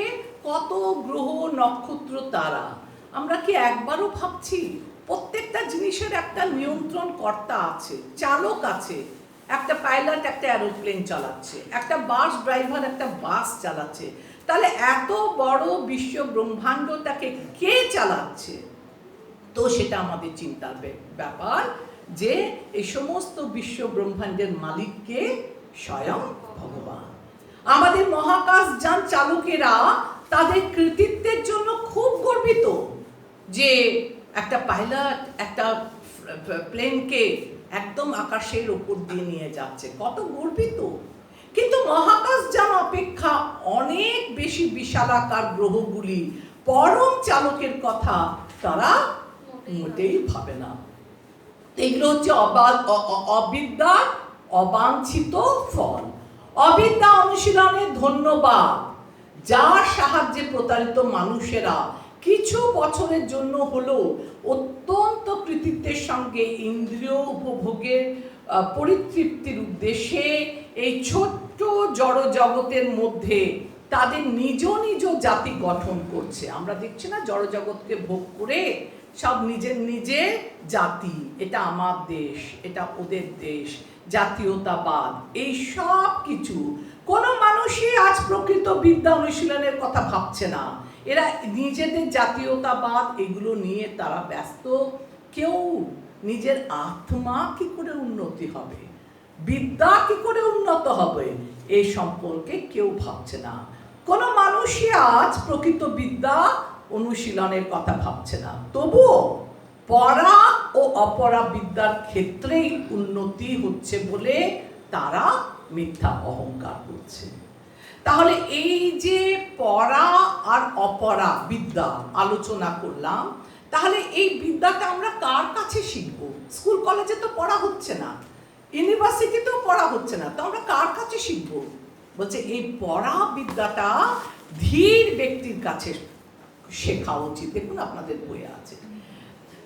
A: কত গ্রহ নক্ষত্র তারা। আমরা কি একবারও ভাবছি প্রত্যেকটা জিনিসের একটা নিয়ন্ত্রণ কর্তা আছে, চালক আছে, একটা পাইলট একটা এরোপ্লেন চালাচ্ছে, একটা বাস ড্রাইভার একটা বাস চালাচ্ছে। তাহলে এত বড় বিশ্ব ব্রহ্মাণ্ডটাকে কে চালাচ্ছে? তো সেটা আমাদের চিন্তার ব্যাপার যে এই সমস্ত বিশ্ব ব্রহ্মাণ্ডের মালিককে স্বয়ং ভগবান। আমাদের মহাকাশযান চালকেরা তাদের কৃতিত্বের জন্য খুব গর্বিত যে একটা পাইলট একটা প্লেনকে একদম আকাশের উপর দিয়ে নিয়ে যাচ্ছে, কত গর্বিত। কিন্তু মহাকাশযান অপেক্ষা অনেক বেশি বিশালাকার গ্রহগুলি পরম চালকের কথা তারা মোটেই ভাবে না। এগুলো হচ্ছে অবিদ্যার অবাঞ্ছিত ফল। অবিদ্যা অনুশীলনের ধন্যবাদ, যার সাহায্যে প্রতারিত মানুষেরা কিছু বছরের জন্য হলেও অত্যন্ত কৃতিত্বের সঙ্গে ইন্দ্রিয় উপভোগের পরিতৃপ্তির উদ্দেশ্যে এই ছোট্ট জড় জগতের মধ্যে তাদের নিজ নিজ জাতি গঠন করছে। আমরা দেখছি না, জড় জগৎকে ভোগ করে সব নিজের নিজের জাতি, এটা আমার দেশ, এটা ওদের দেশ, জাতীয়তাবাদ, এই সব কিছু। কোনো মানুষই আজ প্রকৃত বিদ্যা অনুশীলনের কথা ভাবছে না। এরা নিজেদের জাতীয়তাবাদ এগুলো নিয়ে তারা ব্যস্ত। কেউ নিজের আত্মা কি করে উন্নতি হবে, বিদ্যা কি করে উন্নত হবে, এই সম্পর্কে কেউ ভাবছে না। কোনো মানুষই আজ প্রকৃত বিদ্যা অনুশীলনের কথা ভাবছে না। তবুও পরা ও অপরা বিদ্যার ক্ষেত্রেই উন্নতি হচ্ছে বলে তারা মিথ্যা অহংকার করছে। তাহলে এই যে পরা আর অপরা বিদ্যা আলোচনা করলাম, তাহলে এই বিদ্যাটা আমরা কার কাছে শিখব? স্কুল কলেজে তো পড়া হচ্ছে না, ইউনিভার্সিটিতেও পড়া হচ্ছে না, তো আমরা কার কাছে শিখব? বলছে এই পড়া বিদ্যাটা ধীর ব্যক্তির কাছে শেখা উচিত। দেখুন আপনাদের বইয়ে আছে,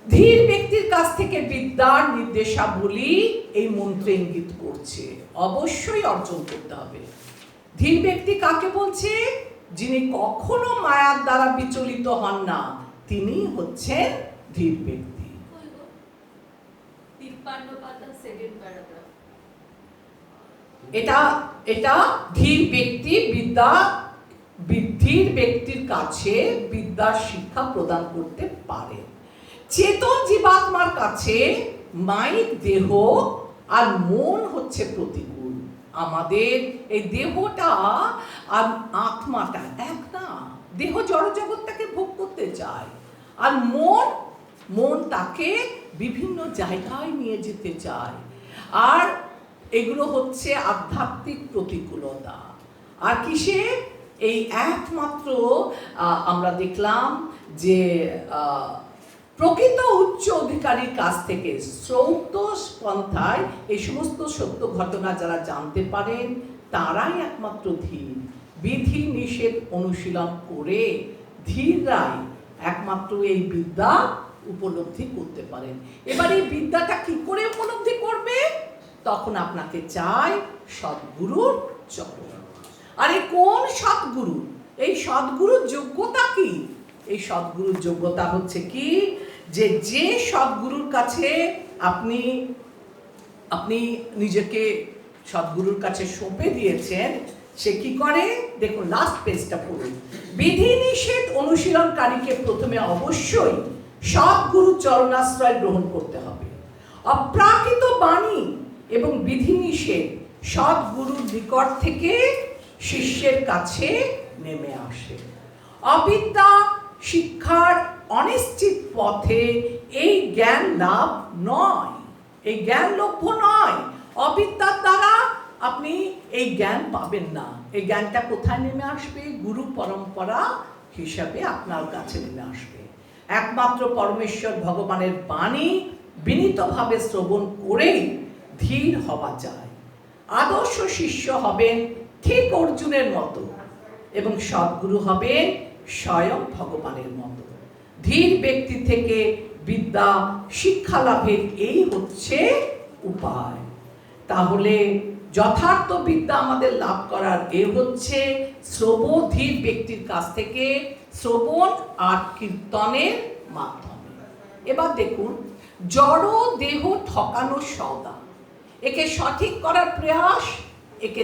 A: ধীর ব্যক্তির কাছ থেকে বিদ্যার নির্দেশাবলী এই মন্ত্রে ইঙ্গিত করছে। অবশ্যই অর্জন করতে হবে। ধীর ব্যক্তি কাকে বলছে? যিনি কখনো মায়ার দ্বারা বিচলিত হন না, তিনি হচ্ছেন ধীর ব্যক্তি। এটা ধীর ব্যক্তি ধীর ব্যক্তির কাছে বিদ্যার শিক্ষা প্রদান করতে পারে। চেতন জীবাত্মার কাছে মাইক দেহ আর মন হচ্ছে প্রতিকূল। আমাদের এই দেহটা আর আত্মাটা এক না। দেহ জড়জগৎটাকে ভোগ করতে চায়, আর মন তাকে বিভিন্ন জায়গায় নিয়ে যেতে চায়। আর এগুলো হচ্ছে আধ্যাত্মিক প্রতিকূলতা। আর কিসে? এই একমাত্র আমরা দেখলাম যে প্রকৃত উচ্চ অধিকারীর কাছ থেকে শ্রৌত পন্থায় এই সমস্ত সত্য ঘটনা যারা জানতে পারেন তারাই একমাত্র ধীর। বিধি নিষেধ অনুশীলন করে ধীররাই একমাত্র এই বিদ্যা উপলব্ধি করতে পারেন। এবার এই বিদ্যাটা কি করে উপলব্ধি করবে? তখন আপনাকে চাই সদ্গুরুর চরণ। আরে কোন সদ্গুরু? এই সদ্গুরুর যোগ্যতা কি? এই সদ্গুরুর যোগ্যতা হচ্ছে কি, যে সদ্গুরুর কাছে আপনি নিজেকে সদ্গুরুর কাছে সঁপে দিয়েছেন, সে কি করে দেখুন, লাস্ট পেজটা পড়ুন। বিধি নিষেধ অনুশীলনকারীকে প্রথমে অবশ্যই সদ্গুরু চরণাশ্রয় গ্রহণ করতে হবে। অপ্রাকৃত বাণী এবং বিধি নিষেধ সদ্গুরুর নিকট থেকে শিষ্যের কাছে নেমে আসে। অবিদ্যা শিক্ষার অনিশ্চিত পথে এই জ্ঞান লাভ নয়, এই জ্ঞান লভ্য নয়। অবিদ্যার দ্বারা আপনি এই জ্ঞান পাবেন না। এই জ্ঞানটা কোথায় নেমে আসবে? গুরু পরম্পরা হিসাবে আপনার কাছে নেমে আসবে। একমাত্র পরমেশ্বর ভগবানের বাণী বিনীতভাবে শ্রবণ করেই ধীর হওয়া যায়। আদর্শ শিষ্য হবেন ঠিক অর্জুনের মতো এবং সদ্গুরু হবেন স্বয়ং ভগবানের মতো। ধীর ব্যক্তি থেকে বিদ্যা শিক্ষা লাভের এই হচ্ছে উপায়। তাহলে যথার্থ বিদ্যা আমাদের লাভ করার এ হচ্ছে শ্রবণ, ধীর ব্যক্তির কাছ থেকে শ্রবণ আর কীর্তনের মাধ্যমে। এবার দেখুন, জড় দেহ ঠকানো সওদা, একে সঠিক করার প্রয়াস। একে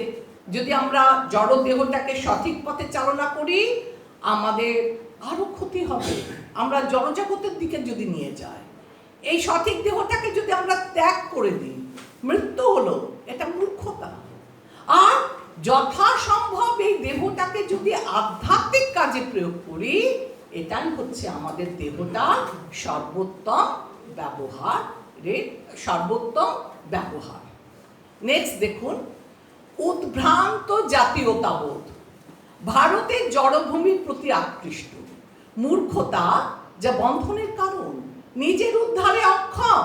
A: যদি আমরা জড় দেহটাকে সঠিক পথে চালনা করি, আমাদের আরো ক্ষতি হবে। আমরা জড়জগতের দিকে যদি নিয়ে যাই, এই সঠিক দেহটাকে যদি আমরা ত্যাগ করে দিই, মৃত্যু হলো, এটা মূর্খতা। আর যথাসম্ভব এই দেহটাকে যদি আধ্যাত্মিক কাজে প্রয়োগ করি, এটাই হচ্ছে আমাদের দেহটার সর্বোত্তম ব্যবহার। নেক্সট দেখুন, উদ্ভ্রান্ত জাতীয়তাবোধ ভারতের জড়ভূমির প্রতি আকৃষ্ট। মূর্খতা যা বন্ধনের কারণ, নিজের উদ্ধারে অক্ষম,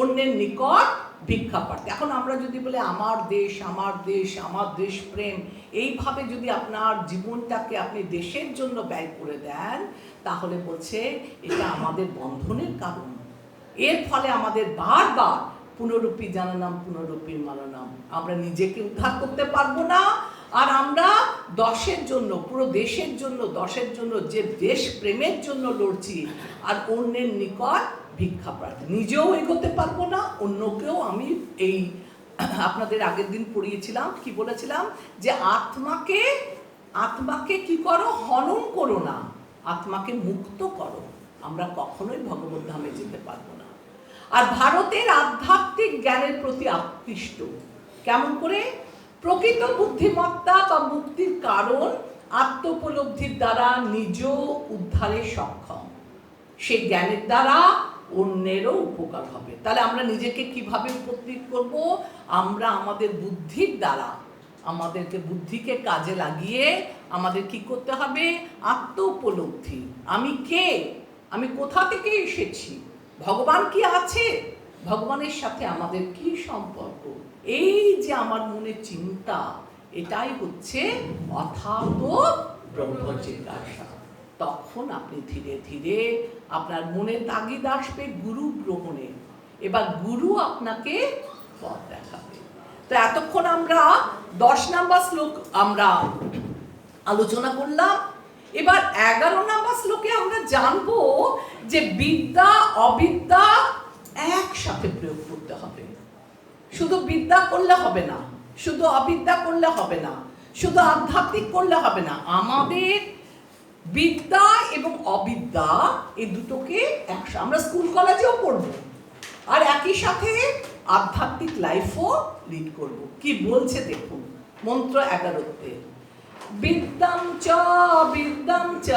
A: অন্যের নিকট ভিক্ষা প্রার্থী। এখন আমরা যদি বলে আমার দেশ, আমার দেশ, আমার দেশ প্রেম, এইভাবে যদি আপনার জীবনটাকে আপনি দেশের জন্য ব্যয় করে দেন, তাহলে বলছে এটা আমাদের বন্ধনের কারণ। এর ফলে আমাদের বারবার পুনরূপী জানানাম পুনরূপী মাননাম, আমরা নিজেকে উদ্ধার করতে পারবো না। আর আমরা দশের জন্য, পুরো দেশের জন্য, দশের জন্য, যে দেশ প্রেমের জন্য লড়ছি, আর অন্যের নিকট ভিক্ষা প্রার্থী, নিজেও এগোতে পারবো না, অন্যকেও। আমি এই আপনাদের আগের দিন পড়িয়েছিলাম, কি বলেছিলাম, যে আত্মাকে কি করো, হনন করো না, আত্মাকে মুক্ত করো। আমরা কখনোই ভগবত ধামে যেতে পারবো না। আর ভারতের আধ্যাত্মিক জ্ঞানের প্রতি আকৃষ্ট কেমন করে? প্রকৃত বুদ্ধিমত্তা বা মুক্তির কারণ আত্মোপলব্ধির দ্বারা নিজ উদ্ধারে সক্ষম। সেই জ্ঞানের দ্বারা অন্যেরও উপকার হবে। তাহলে আমরা নিজেকে কিভাবে উপকৃত করব? আমরা আমাদের বুদ্ধির দ্বারা, আমাদেরকে বুদ্ধিকে কাজে লাগিয়ে আমাদের কি করতে হবে? আত্ম উপলব্ধি। আমি কে? আমি কোথা থেকে এসেছি? ভগবান কি আছে? ভগবানের সাথে আমাদের কি সম্পর্ক? এই যে আমার মনে চিন্তা, এটাই হচ্ছে অথার্থ ব্রহ্ম জিজ্ঞাসা। তখন আপনি ধীরে ধীরে আপনার মনে তাগিদ আসবে গুরু গ্রহণে। এবার গুরু আপনাকে পথ দেখাবে। তো এতক্ষণ আমরা 10 নম্বর শ্লোক আমরা আলোচনা করলাম। এবার 11 নম্বর শ্লোকে আমরা জানবো যে বিদ্যা অবিদ্যা একসাথে প্রয়োগ করতে হবে। শুধু বিদ্যা করলে হবে না, শুধু অবিদ্যা করলে হবে না, শুধু আধ্যাত্মিক করলে হবে না। আমাদের বিদ্যা এবং অবিদ্যা এই দুটোকে একসাথে, আমরা স্কুল কলেজেও পড়বো, আর একই সাথে আধ্যাত্মিক লাইফও লিড করব। কি বলছে দেখুন, মন্ত্র 11-তে, বিদ্যাং চ বিদ্যাং চ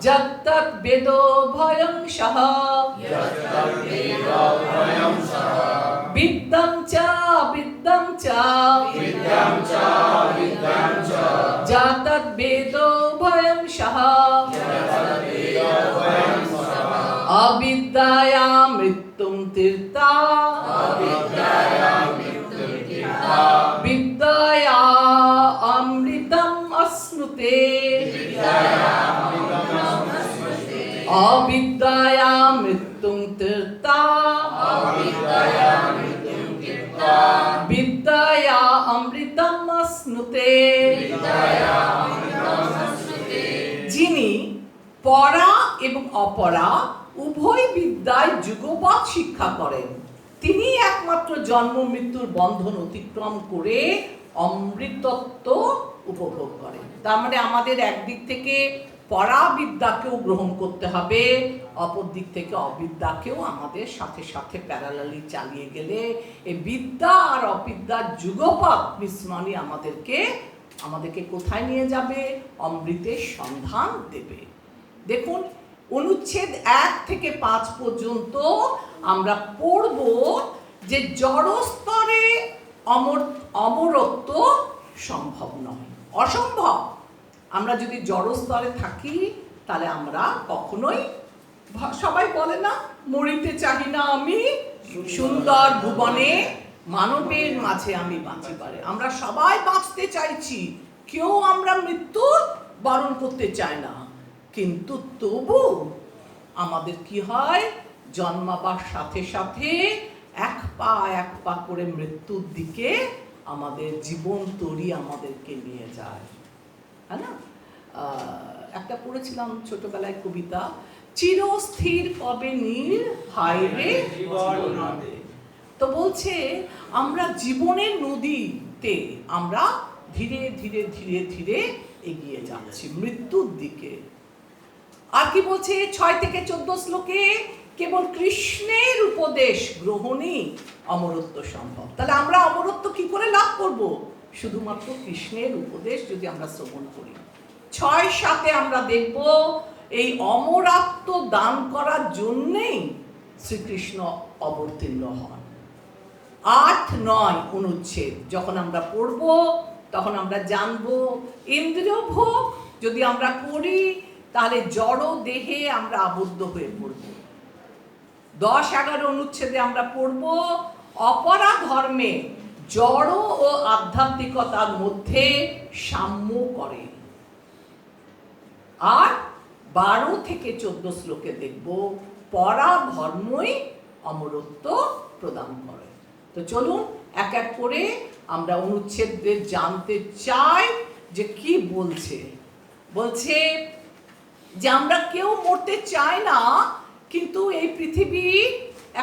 A: যত্তৎ বেদো ভয়ং সহ বিদ্যাং চ বিদ্যাং চ जातद् वेदो भयं सः अविद्याया मृत्युं तीर्था विद्याया अमृतम् अश्नुते अविद्याया मृत्युं तीर्था विद्याया अमृतम् अश्नुते। যিনি পড়া এবং অপরা উভয় বিদ্যায় যুগপৎ শিক্ষা করেন, তিনি একমাত্র জন্ম মৃত্যুর বন্ধন অতিক্রম করে অমৃতত্ব উপভোগ করেন। তার মানে আমাদের একদিক থেকে পড়া বিদ্যাকেও গ্রহণ করতে হবে, অপর দিক থেকে অবিদ্যাকেও আমাদের সাথে সাথে প্যারালালি চালিয়ে গেলে এই বিদ্যা আর অবিদ্যার যুগপৎ মিশ্রণই আমাদেরকে কোথায় নিয়ে যাবে? অমৃতের সন্ধান দেবে। দেখুন, অনুচ্ছেদ 1 থেকে 5 পর্যন্ত আমরা পড়ব যে জড়স্তরে অমরত্ব সম্ভব নয়, অসম্ভব। আমরা যদি জড়স্তরে থাকি তাহলে আমরা কখনোই, সবাই বলে না, মরিতে চাহি না আমি সুন্দর ভুবনে, মানবের মাঝে আমি বাঁচিবারে। আমরা সবাই বাঁচতে চাইছি, কেউ আমরা মৃত্যু বরণ করতে চাই না, কিন্তু তবু আমাদের কি হয়? জন্মাবার সাথে সাথে এক পা করে মৃত্যুর দিকে আমাদের জীবন তরি আমাদেরকে নিয়ে যায়, হ্যাঁ না? একটা পড়েছিলাম ছোটবেলায় কবিতা, চিরস্থির কবে নীর হায় রে জীবন নদে। তো বলছে আমরা জীবনের নদীতে আমরা ধীরে ধীরে ধীরে ধীরে এগিয়ে যাচ্ছি মৃত্যুর দিকে। আর কি বলছে 6 থেকে 14 শ্লোকে? কেবল কৃষ্ণের উপদেশ গ্রহণই অমরত্ব সম্ভব। তাহলে আমরা অমরত্ব কি করে লাভ করব? শুধুমাত্র কৃষ্ণের উপদেশ যদি আমরা শ্রবণ করি। 6-7 আমরা দেখব এই অমরত্ব দান করার জন্যেই শ্রীকৃষ্ণ অবতীর্ণ হন। 8-9 অনুচ্ছেদ যখন আমরা পড়ব তখন আমরা জানব ইন্দ্রিয় ভোগ যদি আমরা করি তাহলে জড় দেহে আমরা আবদ্ধ হয়ে পড়ব। 10-11 অনুচ্ছেদে আমরা পড়ব অপরা ধর্মে জড় ও আধ্যাত্মিকতার মধ্যে সাম্য করে। আর 12 থেকে 14 শ্লোকে দেখব পরা ধর্মই অমরত্ব প্রদান করে। তো চলুন এক এক করে আমরা অনুচ্ছেদে জানতে চাই যে কি বলছে। বলছে যে আমরা কেউ মরতে চাই না, কিন্তু এই পৃথিবী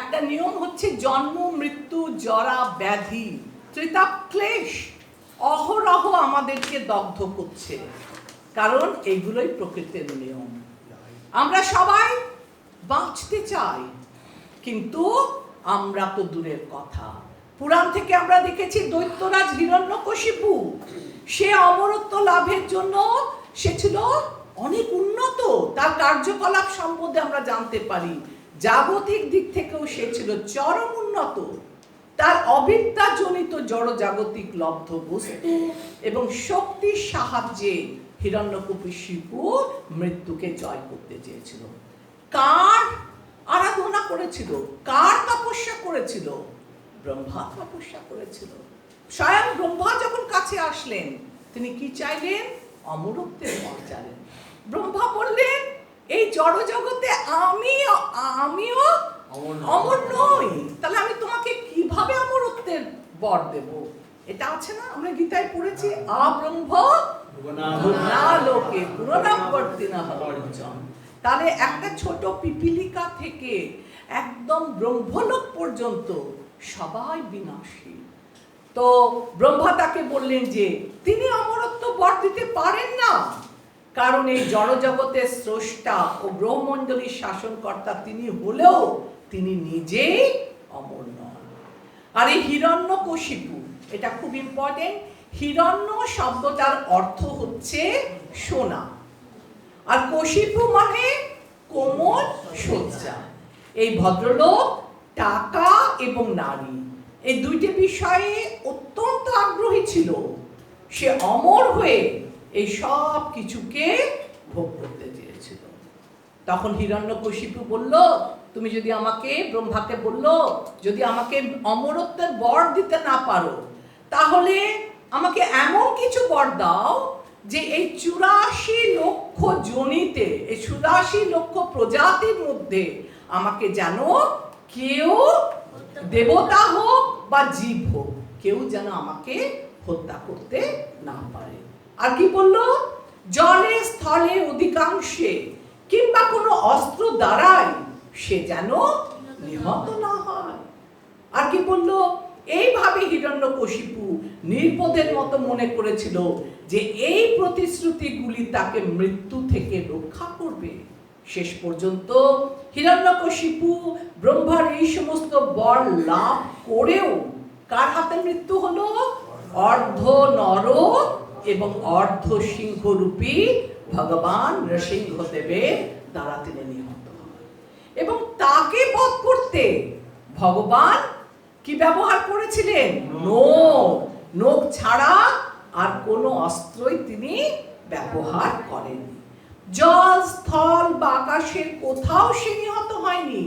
A: একটা নিয়ম হচ্ছে জন্ম মৃত্যু জরা ব্যাধি ত্রিতাপ-ক্লেশ অহরহ আমাদেরকে দগ্ধ করছে, কারণ এইগুলোই প্রকৃতির নিয়ম। আমরা সবাই বাঁচতে চাই, কিন্তু আমরা তো দূরের কথা। পুরাণ থেকে আমরা দেখেছি দৈত্যরাজ হিরণ্যকশিপু, সে অমরত্ব লাভের জন্য সে ছিল অনেক উন্নত, তার কার্যকলাপ সম্বন্ধে আমরা জানতে পারি। জাগতিক দিক থেকেও সে ছিল চরম উন্নত। তার অবিদ্যাজনিত জড় জাগতিক লব্ধ বস্তু এবং শক্তির সাহায্যে হিরণ্যকশিপু মৃত্যুকে জয় করতে চেয়েছিল। কার আরাধনা করেছিল? কার তপস্যা করেছিল? ব্রহ্মা তপস্যা করেছিল। স্বয়ং ব্রহ্মা যখন কাছে আসলেন তিনি কি চাইলেন? অমরত্বের বর চাইলেন। ব্রহ্মা বললেন এই জড় জগতে আমিও অমর নই, তাহলে আমি তোমাকে কিভাবে অমরত্বের বর দেব? এটা আছে না, আমরা গীতায় পড়েছি, আব্রহ্ম না লোকে পুনরাবর্তিনা হরিজন। তাহলে একটা ছোট পিপিলিকা থেকে একদম ব্রহ্মলোক পর্যন্ত সবাই বিনাশী। তো ব্রহ্মা তাকে বললেন যে তিনি অমরত্ব বর দিতে পারেন না, কারণ এই জড়জগতের স্রষ্টা ও গ্রহমণ্ডলীর শাসনকর্তা তিনি হলেও তিনি নিজেই অমর নন। আর এই হিরণ্যকশিপু, এটা খুব ইম্পর্টেন্ট, হিরণ্য শব্দটার অর্থ হচ্ছে সোনা, আর কশিপু মানে কোমল শয্যা। এই ভদ্রলোক টাকা এবং নারী এই দুইটি বিষয়ে অত্যন্ত আগ্রহী ছিল। সে অমর হয়ে এই সব কিছুকে ভোগ করতে চেয়েছিল। তখন হিরণ্যকশিপু বলল, তুমি যদি আমাকে, ব্রহ্মাকে বলল, যদি আমাকে অমরত্বের বর দিতে না পারো, তাহলে আমাকে এমন কিছু বর দাও যে এই 84 লক্ষ জনিতে, এই 84 লক্ষ প্রজাতির মধ্যে আমাকে যেন কেউ, দেবতা হোক বা জীব হোক, কেউ যেন আমাকে হত্যা করতে না পারে। আর কি বলল? জলে স্থলে অধিকাংশে কিংবা কোনো অস্ত্র দ্বারাই সে যেন নিহত না হয়। আর কি বলল? এইভাবে হিরণ্যকশিপু নির্বোধের মতো মনে করেছিল যে এই প্রতিশ্রুতিগুলি তাকে মৃত্যু থেকে রক্ষা করবে। শেষ পর্যন্ত হিরণ্যকশিপু ব্রহ্মার এই সমস্ত বর লাভ করেও কার হাতে মৃত্যু হলো? অর্ধ নর এবং অর্ধ সিংহ রূপী ভগবান নৃসিংহদেবের দ্বারা তিনি নিহত হন। এবং তাকে বধ করতে ভগবান কি ব্যবহার করেছিলেন? নখ। নখ ছাড়া আর কোনো অস্ত্রই তিনি ব্যবহার করেননি। জল, স্থল বা আকাশের কোথাও সে নিহত হয়নি,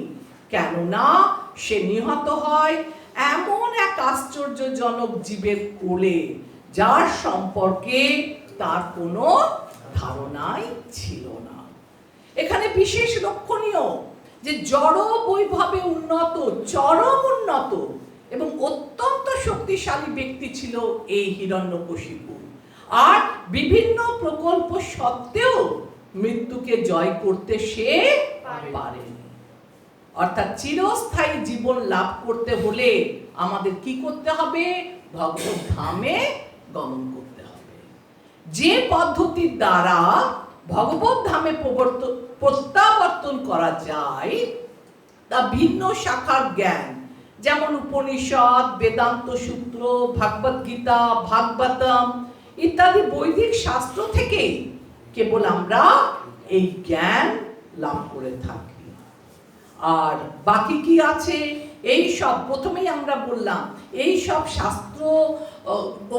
A: কেননা সে নিহত হয় এমন এক আশ্চর্যজনক জীবের কোলে, যার সম্পর্কে তার কোনো ধারণাই ছিল না। এখানে বিশেষ লক্ষণীয় যে জড় বৈভবে উন্নত, চরম উন্নত এবং অত্যন্ত শক্তিশালী ব্যক্তি ছিল এই হিরণ্যকশিপু। আর বিভিন্ন প্রকল্প সত্ত্বেও মৃত্যুকে জয় করতে সে পারেনি। অর্থাৎ চিরস্থায়ী জীবন লাভ করতে হলে আমাদের কি করতে হবে? ভগবত ধামে গমন করতে হবে। যে পদ্ধতির দ্বারা ভগবত ধামে প্রত্যাবর্তন করা যায় তা ভিন্ন শাখার জ্ঞান, যেমন উপনিষদ, বেদান্ত সূত্র, ভাগবত গীতা, ভাগবতম ইত্যাদি বৈদিক শাস্ত্র থেকে কেবল আমরা এই জ্ঞান লাভ করে থাকি। আর বাকি কি আছে? এই সব প্রথমেই আমরা বললাম, এই সব শাস্ত্র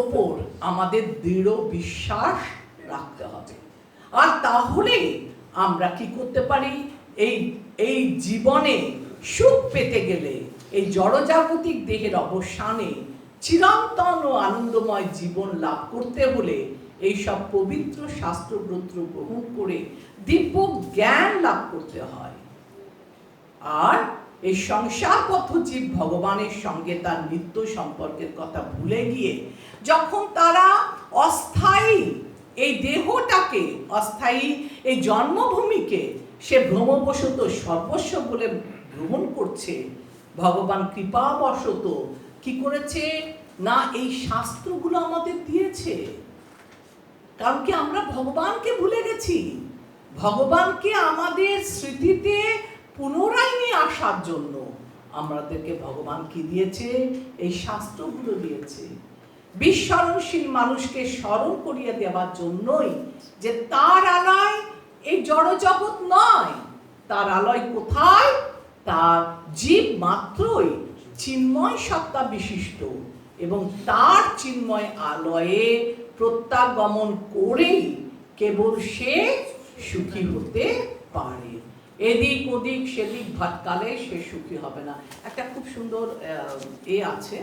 A: ওপর আমাদের দৃঢ় বিশ্বাস রাখতে হবে। আর তাহলে আমরা কি করতে পারি? এই জীবনে সুখ পেতে গেলে, এই জড়জাগতিক দেহের অবসানে চিরন্তন ও আনন্দময় জীবন লাভ করতে হলে এই সব পবিত্র শাস্ত্রগ্রন্থ গ্রহণ করে দিব্য জ্ঞান লাভ করতে হয়। আর এই সংসারবদ্ধ জীব ভগবানের সঙ্গে তার নিত্য সম্পর্কের কথা ভুলে গিয়ে যখন তারা অস্থায়ী এই দেহটাকে, অস্থায়ী এই জন্মভূমিকে সে ভ্রমবশত সর্বস্ব বলে গ্রহণ করছে, ভগবান কৃপাবশত কি করেছে না এই শাস্ত্রগুলো আমাদের দিয়েছে। কারণ কি আমরা ভগবানকে ভুলে গেছি। ভগবানকে আমাদের স্মৃতিতে পুনরায় নিয়ে আসার জন্য আমাদেরকে ভগবান কি দিয়েছে? এই শাস্ত্রগুলো দিয়েছে। বিস্মরণশীল মানুষকে স্মরণ করিয়ে দেওয়ার জন্যই যে তার আলয় এই জড়জগৎ নয়। তার আলয় কোথায়? তার জীব মাত্রই চিন্ময় সত্তা বিশিষ্ট এবং তার চিন্ময় আলয়ে প্রত্যাগমন করেই কেবল সে সুখী হতে পারে। এদিক ওদিক সেদিক ভটকালে সে সুখী হবে না। একটা খুব সুন্দর আছে,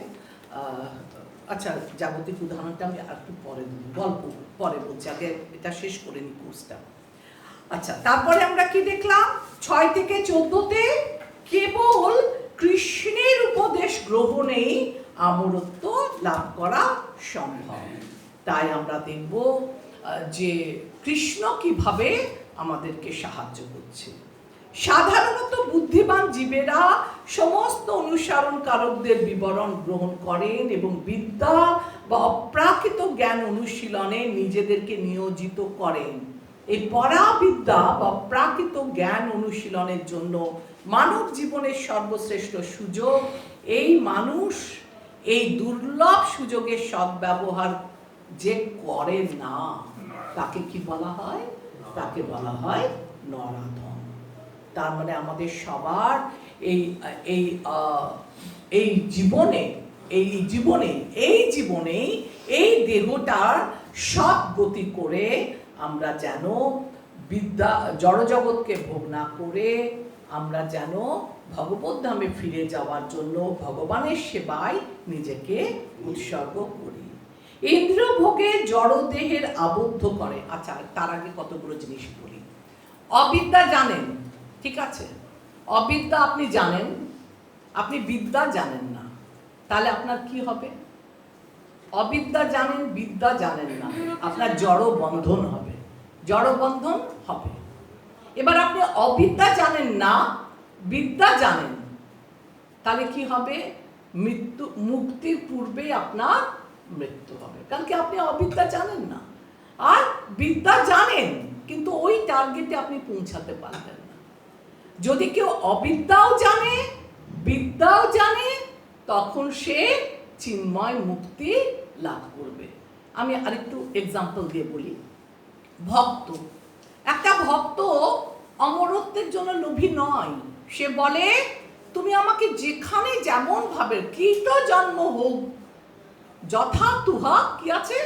A: আচ্ছা জাগতিক উদাহরণটা আমি আর একটু পরে গল্প পরে বলছি, আগে এটা শেষ করে নি কোর্সটা। আচ্ছা, তারপরে আমরা কি দেখলাম? 6 থেকে 14তে কেবল কৃষ্ণের উপদেশ গ্রহণেই আমরত্ব লাভ করা সম্ভব। তাই আমরা দেখব যে কৃষ্ণ কিভাবে আমাদেরকে সাহায্য করছে। সাধারণত বুদ্ধিমান জীবেরা সমস্ত অনুসরণকারকদের বিবরণ গ্রহণ করেন এবং বিদ্যা বা অপ্রাকৃত জ্ঞান অনুশীলনে নিজেদেরকে নিয়োজিত করেন। এই পরাবিদ্যা বা প্রাকৃত জ্ঞান অনুশীলনের জন্য মানব জীবনের সর্বশ্রেষ্ঠ সুযোগ। এই মানুষ এই দুর্লভ সুযোগের সদ্ব্যবহার যে করে না তাকে কি বলা হয়? তাকে বলা হয় নরাধম। তার মানে আমাদের সবার এই জীবনে এই জীবনেই এই দেহটার সৎ গতি করে আমরা যেন জড়জগৎকে ভোগ না করে আমরা যেন ভগবত ধামে ফিরে যাওয়ার জন্য ভগবানের সেবায় নিজেকে উৎসর্গ করি। ইন্দ্রিয় ভোগে জড়দেহের আবদ্ধ করে। আচ্ছা, তার আগে কতগুলো জিনিস বলি। অবিদ্যা জানেন, ঠিক আছে, অবিদ্যা আপনি জানেন, আপনি বিদ্যা জানেন না, তাহলে আপনার কি হবে? অবিদ্যা জানেন, বিদ্যা জানেন না, আপনার জড় বন্ধন হবে, জড় বন্ধন হবে। এবার আপনি অবিদ্যা জানেন না, বিদ্যা জানেন, তাহলে কি হবে? মুক্তির পূর্বে আপনার মৃত্যু হবে, কারণ কি আপনি অবিদ্যা জানেন না। আর বিদ্যা জানেন, কিন্তু ওই টার্গেটে আপনি পৌঁছাতে পারবেন না। যদি কেউ অবিদ্যাও জানে, বিদ্যাও জানে, তখন সে চিন্ময় মুক্তি লাভ করবে। আমি আরেকটু এক্সাম্পল দিয়ে বলি। একটা ভক্ত অমরত্বের জন্য লোভী নয়। সে বলে, তুমি আমাকে যেখানে যেমন ভাবে কীট জন্ম হোক, যথা তুহা কি আছে,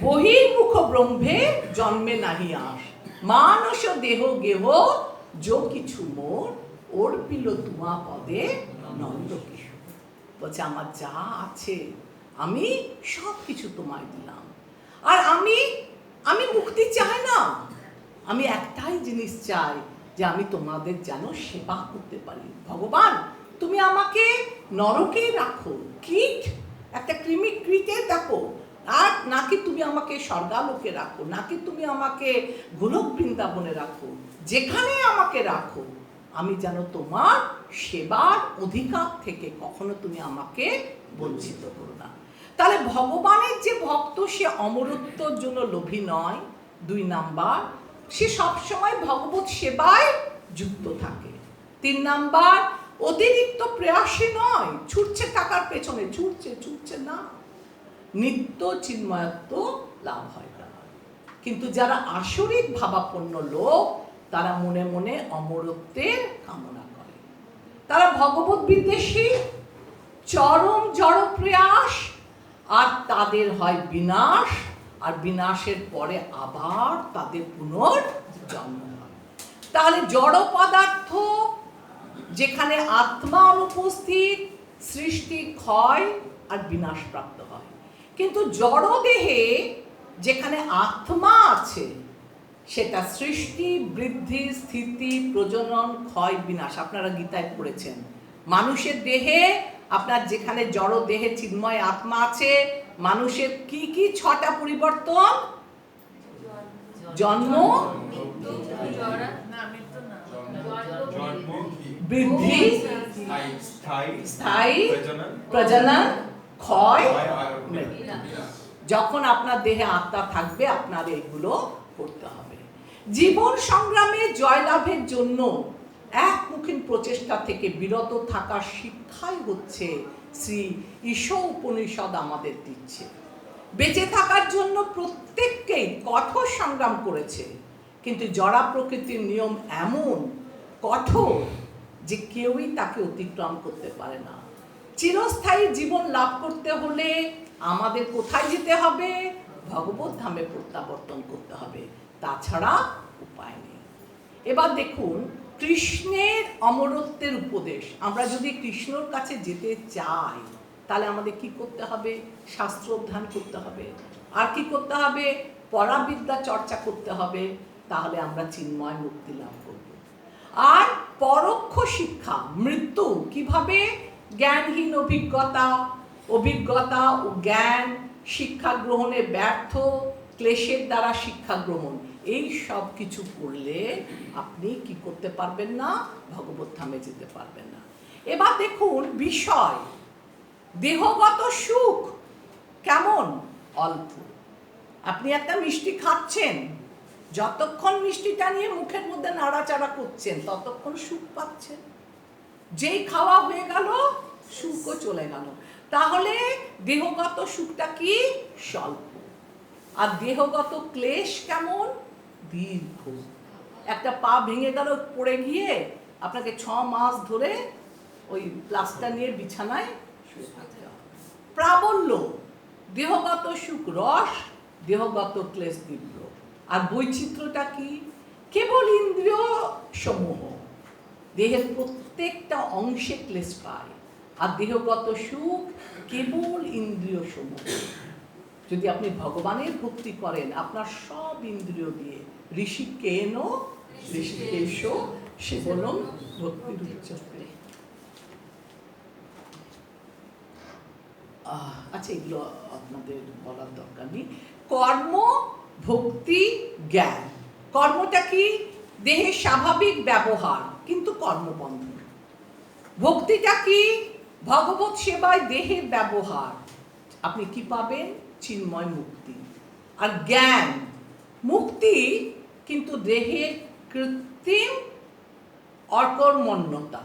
A: বহির্মুখ ব্রহ্মে জন্মে নাহি আস, মানস দেহ গেহ যো কিছু মোর, ওর পিল তুমা পদে নন্দ কিশোর। বলছে, আমার যা আছে আমি সব কিছু তোমায় দিলাম, আর আমি মুক্তি চাই না, আমি একটাই জিনিস চাই, যে আমি তোমাদের যেন সেবা করতে পারি। ভগবান, তুমি আমাকে নরকে রাখো, একটা কৃমিকৃতে দেখো, আর নাকি তুমি আমাকে স্বর্গালোকে রাখো, নাকি তুমি আমাকে গোলক বৃন্দাবনে রাখো, যেখানে আমাকে রাখো, আমি যেন তোমার সেবার অধিকার থেকে কখনো তুমি আমাকে বঞ্চিত করো না। তাহলে ভগবানের যে ভক্ত, সে অমরত্বর জন্য লোভী নয়। 2 নাম্বার, সে সবসময় ভগবত সেবায় যুক্ত থাকে। 3 নাম্বার, অতিরিক্ত প্রয়াসী নয়, ছুটছে টাকার পেছনে, ছুটছে না, নিত্য চিন্ময়ত্ব লাভ হয় তার। কিন্তু যারা আসরিক ভাবাপন্ন লোক, তারা মনে মনে অমরত্বের কামনা করে, তারা ভগবত বিদ্বেষী, চরম জড় প্রয়াস, আর তাদের হয় বিনাশ, আর বিনাশের পরে আবার তাদের পুনর্জন্ম হয়। তাহলে জড় পদার্থ যেখানে আত্মা অনুপস্থিত, সৃষ্টি, ক্ষয় আর বিনাশ প্রাপ্ত হয়। কিন্তু জড় দেহে যেখানে আত্মা আছে, সেটা সৃষ্টি, বৃদ্ধি, স্থিতি, প্রজনন, ক্ষয়, বিনাশ। আপনারা গীতায় পড়েছেন, মানুষের দেহে, আপনার যেখানে জড় দেহে চিন্ময় আত্মা আছে, মানুষের কি কি 6টা পরিবর্তন? জন্ম, বৃদ্ধি, স্থায়ী, প্রজনন, ক্ষয়, মৃত্যু। যখন আপনার দেহে আত্মা থাকবে, আপনার এগুলো করতে হবে। জীবন সংগ্রামে জয়লাভের জন্য একমুখী প্রচেষ্টা থেকে বিরত থাকার শিক্ষাই হচ্ছে শ্রী ঈশ উপনিষদ আমাদের দিচ্ছে। বেঁচে থাকার জন্য প্রত্যেককেই কঠোর সংগ্রাম করেছে, কিন্তু জড়া প্রকৃতির নিয়ম এমন কঠোর যে কেউই তাকে অতিক্রম করতে পারে না। চিরস্থায়ী জীবন লাভ করতে হলে আমাদের কোথায় যেতে হবে? ভগবত ধামে প্রত্যাবর্তন করতে হবে, তাছাড়া উপায় নেই। এবার দেখুন, কৃষ্ণের অমরত্বের উপদেশ। আমরা যদি কৃষ্ণর কাছে যেতে চাই, তাহলে আমাদের কি করতে হবে? শাস্ত্র অধ্যয়ন করতে হবে, আর কি করতে হবে? পরাবিদ্যা চর্চা করতে হবে, তাহলে আমরা চিন্ময় মুক্তি লাভ করব। আর পরোক্ষ শিক্ষা, মৃত্যু কিভাবে? জ্ঞানহীন অভিজ্ঞতা ও জ্ঞান, শিক্ষা গ্রহণে ব্যর্থ, ক্লেশের দ্বারা শিক্ষা গ্রহণ, এই সব কিছু করলে আপনি কি করতে পারবেন না? ভগবত ধামে যেতে পারবেন না। এবার দেখুন বিষয়, দেহগত সুখ কেমন? অল্প। আপনি একটা মিষ্টি খাচ্ছেন, যতক্ষণ মিষ্টিটা নিয়ে মুখের মধ্যে নাড়াচাড়া করছেন, ততক্ষণ সুখ পাচ্ছেন। যেই খাওয়া হয়ে গেল, সুখও চলে গেল। তাহলে দেহগত সুখটা কি? স্বল্প। আর দেহগত ক্লেশ কেমন? দীর্ঘ। একটা পা ভেঙে গেল পড়ে গিয়ে, আপনাকে 6 মাস ধরে ওই প্লাস্টার নিয়ে বিছানায় শুয়ে থাকতে হবে। প্রাবল্য, দেহগত সুখ রস, দেহগত ক্লেশ তীব্র। আর বৈচিত্র্যটা কি? কেবল ইন্দ্রিয় সমূহ, দেহের প্রত্যেকটা অংশে ক্লেশ পায়, আর দেহগত সুখ কেবল ইন্দ্রিয় সমূহ। যদি আপনি ভগবানের ভক্তি করেন আপনার সব ইন্দ্রিয় দিয়ে, ঋষিকেন ঋষিকেশ সেবনম ভক্তির উচ্চতে। আচ্ছা, এগুলো আপনাদের বলার দরকার নেই। কর্ম, ভক্তি, জ্ঞান। কর্মটা কি? দেহের স্বাভাবিক ব্যবহার, কিন্তু কর্মবন্ধন। ভক্তিটা কি? ভগবত সেবায় দেহের ব্যবহার। আপনি কি পাবেন? চিন্ময় মুক্তি। আর জ্ঞান, মুক্তি কিন্তু দেহের কৃত্রিম অকর্মণ্যতা।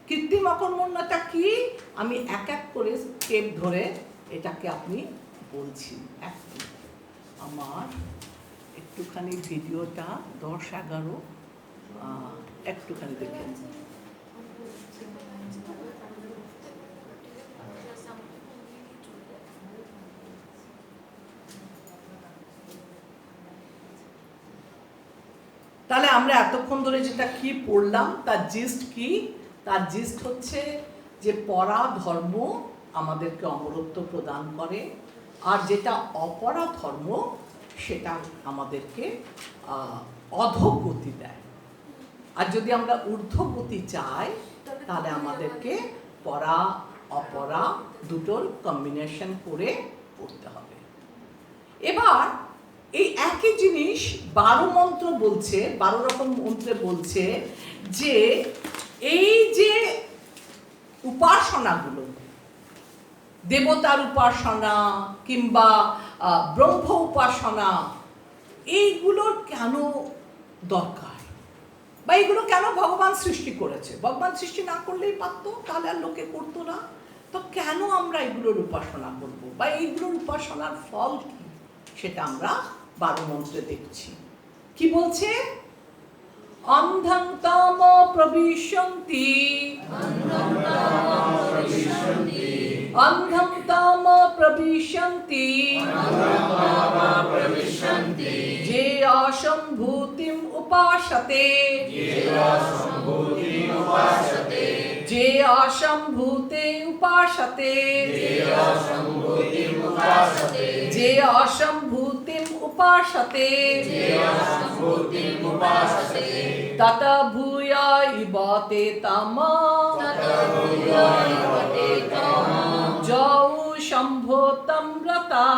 A: কৃত্রিম অকর্মণ্যতা কি? আমি এক এক করে স্টেপ ধরে এটাকে আপনি বলছি। আমার একটুখানি ভিডিওটা 10-11 একটুখানি দেখেন। তাহলে আমরা এতক্ষণ ধরে যেটা কি পড়লাম তার জিস্ট কি? তার জিস্ট হচ্ছে যে পরা ধর্ম আমাদেরকে অমরত্ব প্রদান করে, আর যেটা অপরা ধর্ম সেটা আমাদেরকে অধোগতি দেয়। আর যদি আমরা ঊর্ধ্বগতি চাই তাহলে আমাদেরকে পরা অপরা দুটোর কম্বিনেশন করে পড়তে হবে। এবার এই একই জিনিস 12 মন্ত্র বলছে, 12 রকম মন্ত্রে বলছে যে এই যে উপাসনাগুলো, দেবতার উপাসনা কিংবা ব্রহ্ম উপাসনা, এইগুলোর কেন দরকার, বা এগুলো কেন ভগবান সৃষ্টি করেছে? ভগবান সৃষ্টি না করলেই পারতো, তাহলে আর লোকে করতো না। তো কেন আমরা এগুলোর উপাসনা করব, বা এইগুলোর উপাসনার ফল কি, সেটা আমরা 12 মন্ত্রে দেখছি। কি বলছে? অন্ধং তম প্রবিশন্তি, অন্ধং তম প্রবিশন্তি, যে অসম্ভূতিম উপাসতে, যে অসম্ভূতে উপাসতে, যে অসম্ভূতিম উপাসতে, তত ভূয়াইবতে তম, যৌ সম্ভূতম রতা,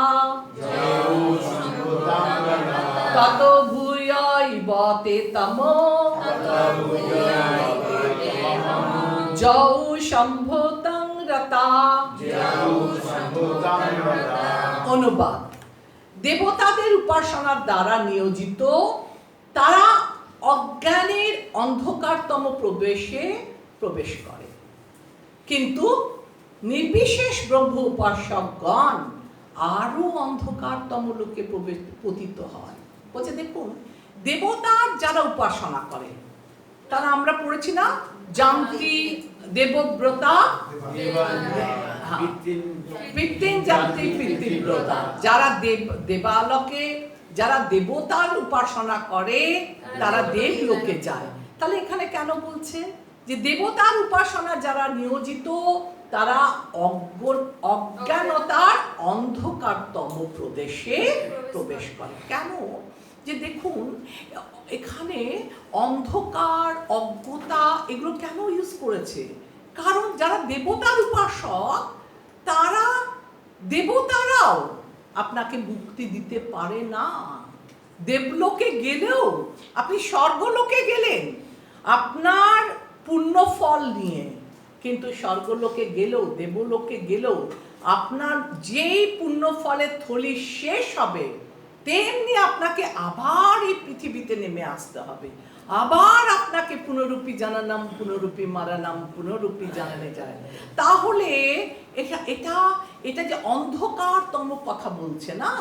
A: তত ভূয়াইবতে তম, যৌ সম্ভূতং রতা। অনুবাদ: দেবতাদের উপাসনার দ্বারা নিয়োজিত তারা অজ্ঞানের অন্ধকারতম প্রবেশে প্রবেশ করে, কিন্তু নির্বিশেষ ব্রহ্ম উপাসকগণ আরো অন্ধকারতম লোকে পতিত হয়। বলছে দেখুন, দেবতার যারা উপাসনা করে তারা, আমরা পড়েছি না, জান্তি দেবব্রতা, পিতৃন জান্তি পিতৃব্রতা। যারা দেবালোকে, যারা দেবতার উপাসনা করে তারা দেবলোকে যায়। তাহলে এখানে কেন বলছে যে দেবতার উপাসনা যারা নিয়োজিত তারা অজ্ঞানতার অন্ধকারতম প্রদেশে প্রবেশ করে? কেন? যে দেখুন এখানে অন্ধকার, অজ্ঞতা এগুলো কেন ইউজ করেছে? কারণ যারা দেবতার উপাসক তারা, দেবতারাও আপনাকে মুক্তি দিতে পারে না। দেবলোকে গেলেও, আপনি স্বর্গলোকে গেলেন আপনার পুণ্য ফল নিয়ে, কিন্তু স্বর্গলোকে গেলেও, দেবলোকে গেলেও আপনার যেই পুণ্য ফলের থলি শেষ হবে তেমনি আপনাকে আবার এই পৃথিবীতে নেমে আসতে হবে। আবার আপনাকে পুনরূপী জানানাম পুনরূপী মারানাম পুনরূপী জানানে যায়। তাহলে এটা যে অন্ধকারতম কথা বলছে না,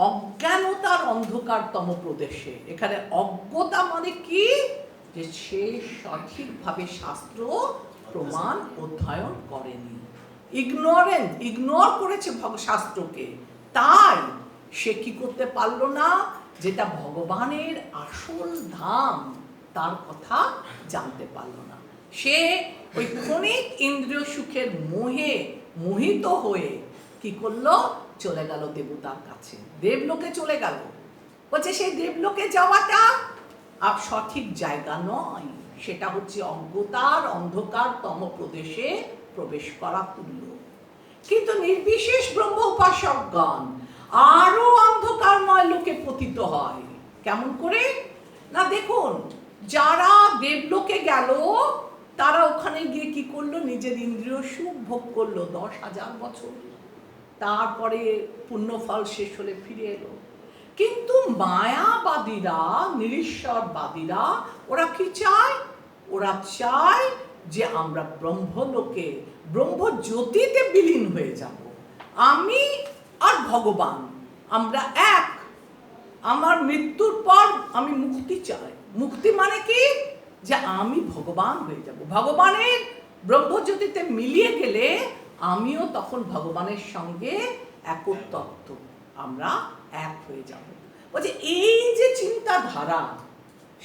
A: অজ্ঞানতার অন্ধকারতম প্রদেশে, এখানে অজ্ঞতা মানে কি? যে সে সঠিকভাবে শাস্ত্র প্রমাণ অধ্যয়ন করেনি, ইগনোর করেছে শাস্ত্রকে, তাই সে কি করতে পারলো না, যেটা ভগবানের আসল ধাম তার কথা জানতে পারলো না। সে ওই ক্ষণিক ইন্দ্রিয় সুখের মোহে মোহিত হয়ে কি করলো, চলে গেল দেবতার কাছে, দেবলোকে চলে গেল। বলছে সেই দেবলোকে যাওয়াটা আর সঠিক জায়গা নয়, সেটা হচ্ছে অজ্ঞতার অন্ধকারতম প্রদেশে প্রবেশ করা তুল্য। কিন্তু নির্বিশেষ ব্রহ্ম উপাসকগণ আরো অন্ধকারময় লোকে পতিত হয়। কেমন করে না, দেখুন যারা দেবলোকে গেল তারা ওখানে গিয়ে কি করলো, নিজের ইন্দ্রিয় সুখ ভোগ করলো 10,000 বছর, তারপরে পুণ্যফল শেষ হলে ফিরে এলো। কিন্তু মায়াবাদীরা, নিরীশ্বরবাদীরা, ওরা কি চায়, ওরা চায় যে আমরা ব্রহ্মলোকে ব্রহ্মজ্যোতিতে বিলীন হয়ে যাব, আমি আর ভগবান আমরা এক, আমার মৃত্যুর পর আমি মুক্তি চাই। মুক্তি মানে কি, যে আমি ভগবান হয়ে যাব, ভগবানের ব্রহ্মজ্যোতিতে মিলিয়ে গেলে আমিও তখন ভগবানের সঙ্গে একতত্ত্ব, আমরা এক হয়ে যাব। বলছে এই যে চিন্তাধারা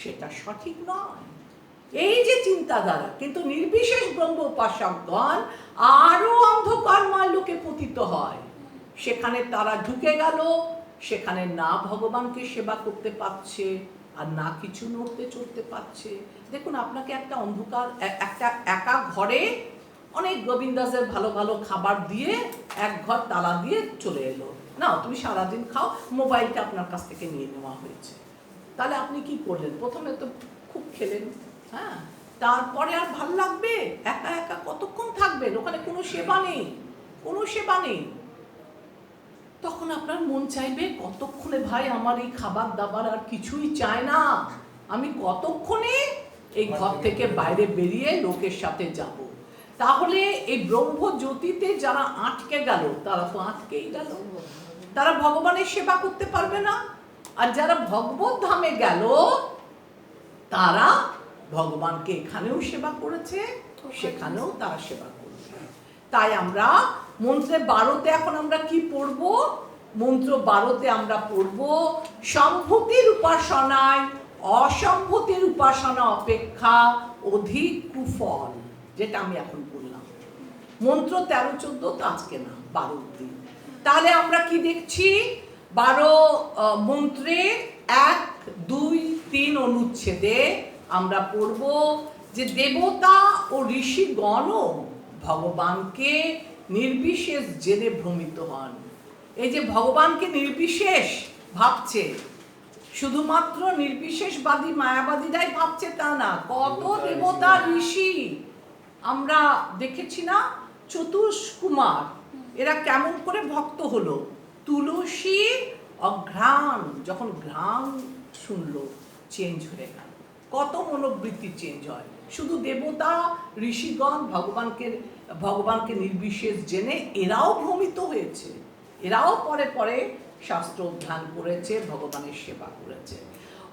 A: সেটা সঠিক নয়, এই যে চিন্তাধারা। কিন্তু নির্বিশেষ ব্রহ্ম উপাসকগণ আরো অন্ধকারময় লোকে পতিত হয়, সেখানে তারা ঢুকে গেল, সেখানে না ভগবানকে সেবা করতে পারছে আর না কিছু নড়তে চড়তে পারছে। দেখুন আপনাকে একটা অন্ধকার একটা একা ঘরে অনেক গোবিন্দাসের ভালো ভালো খাবার দিয়ে এক ঘর তালা দিয়ে চলে এলো, না তুমি সারাদিন খাও, মোবাইলটা আপনার কাছ থেকে নিয়ে নেওয়া হয়েছে। তাহলে আপনি কি করলেন, প্রথমে তো খুব খেলেন, হ্যাঁ, তারপরে আর ভাল লাগবে, একা একা কতক্ষণ থাকবেন, ওখানে কোনো সেবা নেই, কোনো সেবা নেই। তখন আপনার মন চাইবে কতক্ষণে ভাই আমার এই খাবার দাবার আর কিছুই চায় না, আমি কতক্ষণে এই ঘর থেকে বাইরে বেরিয়ে লোকের সাথে যাব। তাহলে এই ব্রহ্মজ্যোতিতে যারা আটকে গেল তারা তো আটকেই গেল, তারা ভগবানের সেবা করতে পারবে না। আর যারা ভগবত ধামে গেল তারা ভগবানকে এখানেও সেবা করেছে, সেখানেও তারা সেবা করবে। তাই আমরা মন্ত্রে 12তে এখন আমরা কি পড়ব, মন্ত্র 12তে আমরা পড়ব সম্ভূতির উপাসনায় অসম্ভূতির উপাসনা অপেক্ষা অধিক কুফল, যেটা আমি এখন বললাম। মন্ত্র 13-14 তো আজকে না, 12 দিন। তাহলে আমরা কি দেখছি, 12 মন্ত্রের 1, 2, 3 অনুচ্ছেদে আমরা পড়ব যে দেবতা ও ঋষিগণও ভগবানকে নির্বিশেষ জেনে ভ্রমিত হন। এই যে ভগবানকে নির্বিশেষ ভাবছে, শুধুমাত্র নির্বিশেষবাদী মায়াবাদীরাই ভাবছে তা না, কত দেবতা ঋষি আমরা দেখেছি না, চতুষ্কুমার, এরা কেমন করে ভক্ত হলো, তুলসীর অঘ্রাণ যখন ঘ্রাণ শুনলো চেঞ্জ হয়ে গেল, কত মনোবৃত্তি চেঞ্জ হয়। শুধু দেবতা ঋষিগণ ভগবানকে নির্বিশেষ জেনে এরাও ভ্রমিত হয়েছে, এরাও পরে পরে শাস্ত্র অধ্যয়ন করেছে, ভগবানের সেবা করেছে।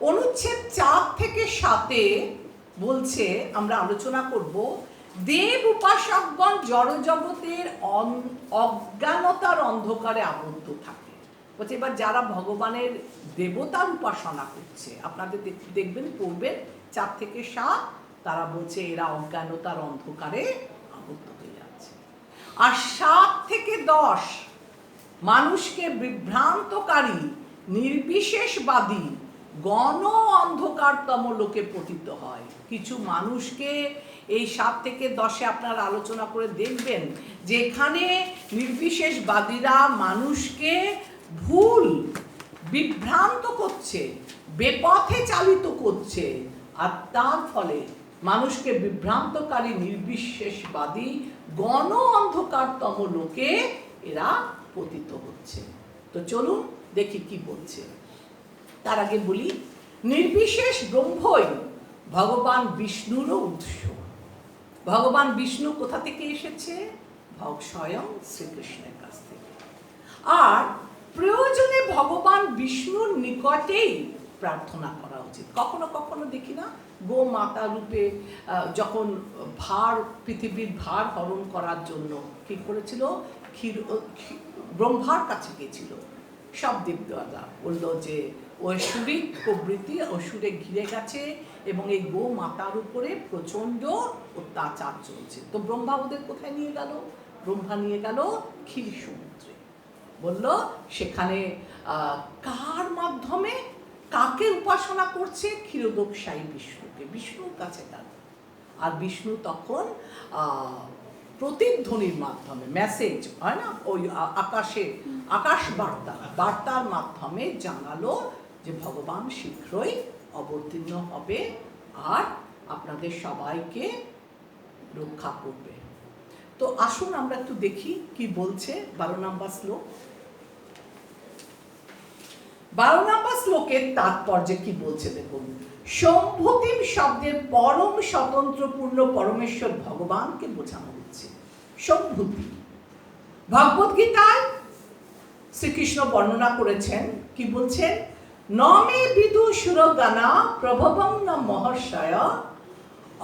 A: অনুচ্ছেদ 4 থেকে 7 বলছে, আমরা আলোচনা করব দেব উপাসকগণ জড় জগতের অজ্ঞানতার অন্ধকারে আবদ্ধ থাকে। বলছে এবার যারা ভগবানের দেবতার উপাসনা করছে, আপনাদের দেখবেন পড়বেন 4 থেকে 7, তারা বলছে এরা অজ্ঞানতার অন্ধকারে আবদ্ধ হয়ে যাচ্ছে। আর 7 থেকে 10 মানুষকে বিভ্রান্তকারী নির্বিশেষবাদী গণ অন্ধকারতম লোকে পতিত হয়। কিছু মানুষকে এই 7 থেকে 10-এ আপনারা আলোচনা করে দেখবেন যে এখানে নির্বিশেষবাদীরা মানুষকে ভুল বিভ্রান্ত করছে, বেপথে চালিত করছে, আর তার ফলে মানুষকে বিভ্রান্তকারী নির্বিশেষবাদী গণ অন্ধকারতম লোকে এরা পতিত হচ্ছে। তো চলুন দেখি কি বলছে। তার আগে বলি, নির্বিশেষ ব্রহ্মই ভগবান বিষ্ণুরও উৎস। ভগবান বিষ্ণু কোথা থেকে এসেছে, স্বয়ং শ্রীকৃষ্ণের কাছ থেকে। আর প্রয়োজনে ভগবান বিষ্ণুর নিকটেই প্রার্থনা করা উচিত। কখনো কখনো দেখি না গোমাতা রূপে যখন পৃথিবীর ভার হরণ করার জন্য কি করেছিল, ব্রহ্মার কাছে গিয়েছিল। সব দেবদেবতা বললো যে ঐশ্বরিক প্রবৃত্তি অসুরে ঘিরে গেছে এবং এই গোমাতার উপরে প্রচন্ড অত্যাচার চলছে। তো ব্রহ্মা ওদের কোথায় নিয়ে গেল? ব্রহ্মা নিয়ে গেল ক্ষীর সমুদ্রে। বলল সেখানে কার মাধ্যমে, কাকে উপাসনা করছে? ক্ষীরোদকশায়ী বিষ্ণুকে, বিষ্ণুর কাছে গেল। আর বিষ্ণু তখন প্রতিধ্বনির মাধ্যমে, মেসেজ হয় না, ওই আকাশ বার্তার মাধ্যমে জানালো যে ভগবান শীঘ্রই অবতীর্ণ হবে আর আপনাদের সবাইকে রক্ষা করবে। তো আসুন আমরা একটু দেখি কি বলছে 12 নম্বর শ্লোক। 12 নম্বর শ্লোকের তাৎপর্যে কি বলছে দেখুন। সম্ভূতিম শব্দের পরম স্বতন্ত্রপূর্ণ পরমেশ্বর ভগবানকে বোঝানো হচ্ছে। সম্ভূতি ভগবদ্গীতায় শ্রীকৃষ্ণ বর্ণনা করেছেন, কি বলছেন? নমে বিদু সুরগণা প্রভবং ন মহর্ষয়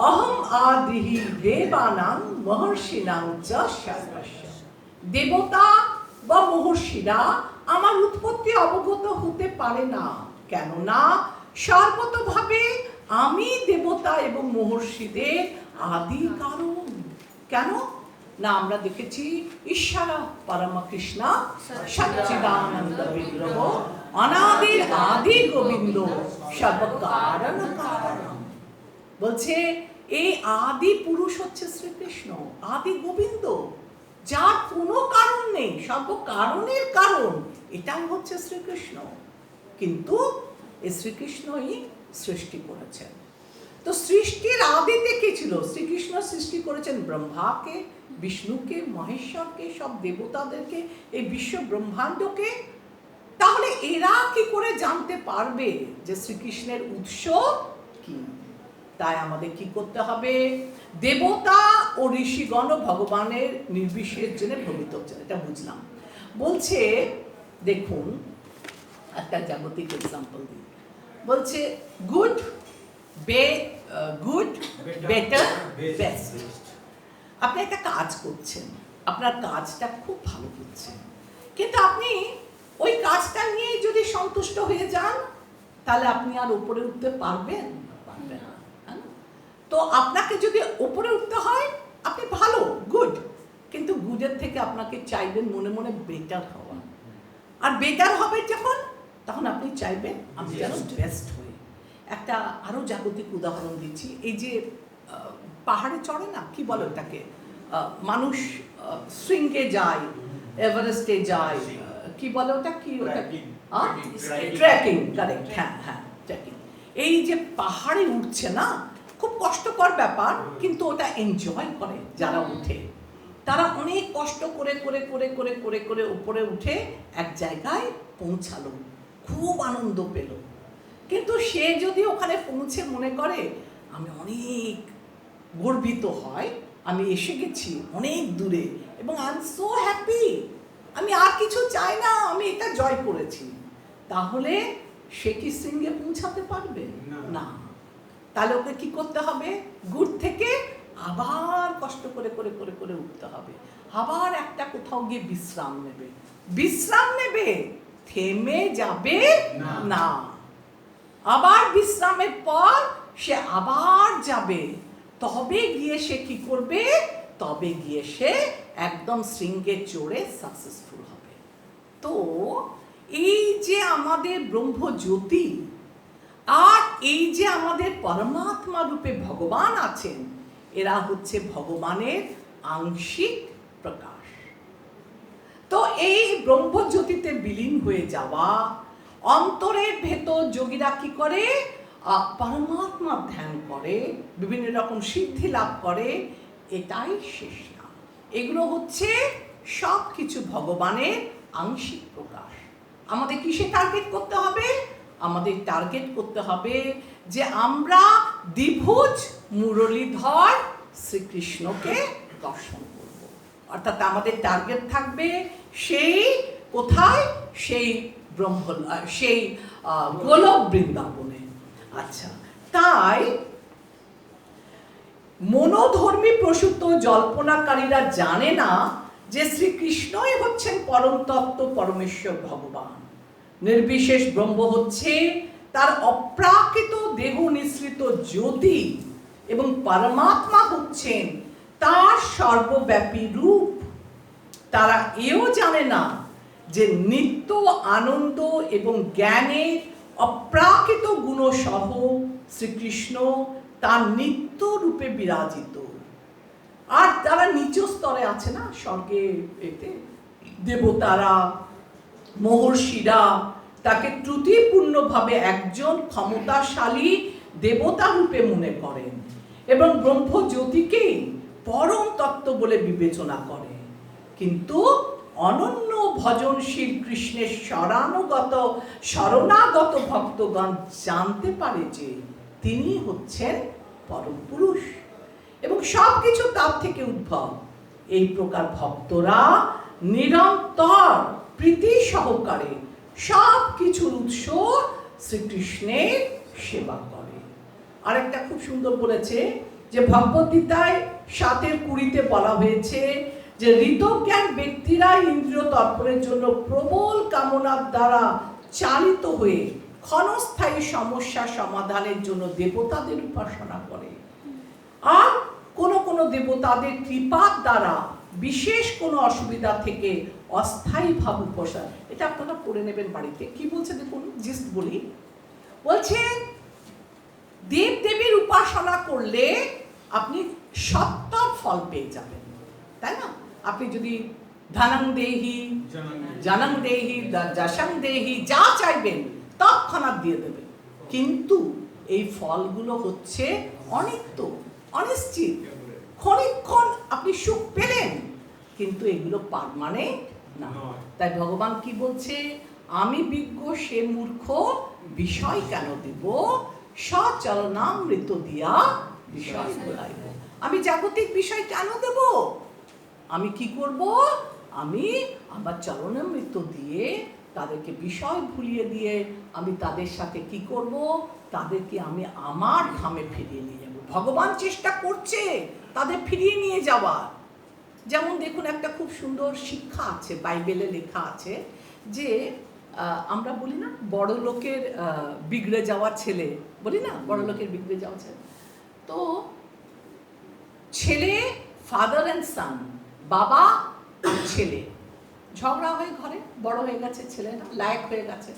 A: অহম আদিহি দেবানাং মহর্ষিনাং চ সর্বস্য। দেবতা বা মহর্ষিরা আমার উৎপত্তি অবগত হতে পারে না, কেননা সর্বতভাবে আমি দেবতা এবং মহর্ষিদের আদি কারণ। কেন না আমরা দেখেছি ঈশ্বর পরমকৃষ্ণ সচ্চিদানন্দ বিগ্রহ অনাদির আদি গোবিন্দ সর্বকারণ কারণ। বলছে এই আদি পুরুষ হচ্ছে শ্রীকৃষ্ণ, আদি গোবিন্দ, যার কোনো কারণ নেই, সর্বকারণের কারণ এটাই হচ্ছে শ্রীকৃষ্ণ। কিন্তু এই শ্রীকৃষ্ণই সৃষ্টি করেছেন। তো সৃষ্টির আদিতে কি ছিল? শ্রীকৃষ্ণ সৃষ্টি করেছেন ব্রহ্মাকে, বিষ্ণুকে, মহেশ্বরকে, সব দেবতাদেরকে, এই বিশ্ব ব্রহ্মাণ্ডকে। তাহলে এরা কি করে জানতে পারবে যে শ্রীকৃষ্ণের উৎস কি? তাই আমাদের কি করতে হবে? দেবতা ও ঋষিগণ ভগবানের নির্বিশেষ জেনে ভ্রমিত হচ্ছেন, এটা বুঝলাম। বলছে দেখুন একটা জাগতিক এক্সাম্পল দিই। বলছে গুড বেটার বেস্ট। আপনি একটা কাজ করছেন, আপনার কাজটা খুব ভালো হচ্ছে, কিন্তু আপনি ওই কাজটা নিয়ে যদি সন্তুষ্ট হয়ে যান তাহলে আপনি আর উপরে উঠতে পারবেন না। তো আপনাকে যদি উপরে উঠতে হয়, আপনি ভালো গুড, কিন্তু গুডের থেকে আপনাকে চাইবেন মনে মনে বেটার হওয়া। আর বেটার হবে যখন, তখন আপনি চাইবেন আমি যেন বেস্ট হই। একটা আরো জাগতিক উদাহরণ দিচ্ছি। এই যে পাহাড়ে চড়ে না, কি বলে ওটাকে, মানুষ শৃঙ্গে যায়, এভারেস্টে যায়, কি বলে ওটা, কি ওটা, ট্রেকিং, কারেক্ট, হ্যাঁ ট্রেকিং। এই যে পাহাড়ে উঠছে না, খুব কষ্টকর ব্যাপার, কিন্তু ওটা এনজয় করে যারা উঠে। তারা অনেক কষ্ট করে করে করে করে করে করে উপরে উঠে এক জায়গায় পৌঁছালো, খুব আনন্দ পেল। কিন্তু সে যদি ওখানে পৌঁছে মনে করে আমি অনেক গর্বিত হয়, আমি এসে গেছি অনেক দূরে এবং আই এম সো হ্যাপি, আমি আর কিছু চাই না, আমি এটা জয় করেছি, তাহলে সে কি শৃঙ্গে পৌঁছাতে পারবে না। তাহলে ওকে কি করতে হবে? গুড থেকে আবার কষ্ট করে করে করে করে উঠতে হবে, আবার একটা কোথাও গিয়ে বিশ্রাম নেবে, থেমে যাবে না। আবার বিশ্রামের পর সে আবার যাবে, তবে গিয়ে সে কি করবে? তবে গিয়ে সে একদম শৃঙ্গে চড়ে সাকসেসফুল হবে। তো এই যে আমাদের ব্রহ্মজ্যোতি আর এই যে আমাদের পরমাত্মা রূপে ভগবান আছেন, এরা হচ্ছে ভগবানের আংশিক প্রকাশ। তো এই ব্রহ্মজ্যোতিতে বিলীন হয়ে যাওয়া, অন্তরের ভেতর যোগীরা কি করে? পরমাত্মার ধ্যান করে, বিভিন্ন রকম সিদ্ধি লাভ করে, এটাই শেষ না। এগুলো হচ্ছে সব কিছু ভগবানের আংশিক প্রকাশ। আমাদের কিসে টার্গেট করতে হবে? আমাদের টার্গেট করতে হবে যে আমরা দ্বিভুজ মুরলীধর শ্রীকৃষ্ণকে দর্শন করব। অর্থাৎ আমাদের টার্গেট থাকবে সেই কোথায়? সেই সেই গোলক বৃন্দাবনে। আচ্ছা, তাই অধর্মী প্রসূত জল্পনাকারীরা জানে না যে শ্রীকৃষ্ণই হচ্ছেন পরম তত্ত্ব পরমেশ্বর ভগবান। নির্বিশেষ ব্রহ্ম হচ্ছে তার অপ্রাকৃত দেহ নিঃসৃত জ্যোতি এবং পরমাত্মা হচ্ছেন তার সর্বব্যাপী রূপ। তারা এও জানে না যে নিত্য আনন্দ এবং জ্ঞানের অপ্রাকৃত গুণসহ শ্রীকৃষ্ণ তার নিত্য রূপে বিরাজিত। আর তারা নিচ স্তরে আছে না, স্বর্গে এতে দেবতারা, মহর্ষিরা তাকে ত্রুটিপূর্ণভাবে একজন ক্ষমতাশালী দেবতা রূপে মনে করেন এবং ব্রহ্মজ্যোতিকেই পরম তত্ত্ব বলে বিবেচনা করে। কিন্তু অনন্য ভজনশীল কৃষ্ণের শরণাগত ভক্তগণ জানতে পারে যে তিনি হচ্ছেন পরম পুরুষ এবং সবকিছু তার থেকে উদ্ভব। এই প্রকার ভক্তরা নিরন্তর প্রীতি সহকারে সব কিছুর উৎস শ্রীকৃষ্ণের সেবা করে। আরেকটা খুব সুন্দর বলেছে যে ভগবদ্গীতায় 7:20 বলা হয়েছে যে ঋতজ্ঞান ব্যক্তিরা ইন্দ্রিয় তর্পণের জন্য প্রবল কামনার দ্বারা চালিত হয়ে ক্ষণস্থায়ী সমস্যা সমাধানের জন্য দেবতাদের উপাসনা করে, আর কোন দেবতাদের কৃপার দ্বারা বিশেষ কোনো অসুবিধা থেকে অস্থায়ী ভাব উপাসনা। এটা আপনারা পড়ে নেবেন বাড়িতে। কি বলছে দেখুন, জিস্ট বলি। বলছে দেব দেবীর উপাসনা করলে আপনি সত্তর ফল পেয়ে যাবেন, তাই না? আপনি যদি ধনং দেহি, জনং দেহি, যশং দেহি, যা চাইবেন তৎক্ষণাৎ দিয়ে দেবেন। কিন্তু এই ফলগুলো হচ্ছে অনিত্য, অনিশ্চিত। ক্ষণিকক্ষণ আপনি সুখ পেলেন, কিন্তু এগুলো পার্মানেন্ট না। তাই ভগবান কি বলছে, আমি বিজ্ঞ সে মূর্খ, বিষয় কেন দেব, সচরণামৃত দিয়া বিষয় ভুলাইব। আমি জাগতিক বিষয় কেন দেব? আমি কি করব? আমি আমার চরণামৃত দিয়ে তাদেরকে বিষয় ভুলিয়ে দিয়ে আমি তাদের সাথে কি করব? তাদেরকে আমি আমার ধামে ফিরিয়ে নিয়ে যাব। ভগবান চেষ্টা করছে তাদের ফিরিয়ে নিয়ে যাওয়ার। যেমন দেখুন, একটা খুব সুন্দর শিক্ষা আছে, বাইবেলে লেখা আছে যে আমরা বলি না বড় লোকের বিগড়ে যাওয়া ছেলে, বলি না বড় লোকের বিগড়ে যাওয়া ছেলে। তো ছেলে, ফাদার অ্যান্ড সান, বাবা ছেলে ঝগড়া হয়ে ঘরে, বড় হয়ে গেছে ছেলেটা, লায়ক হয়ে গেছে।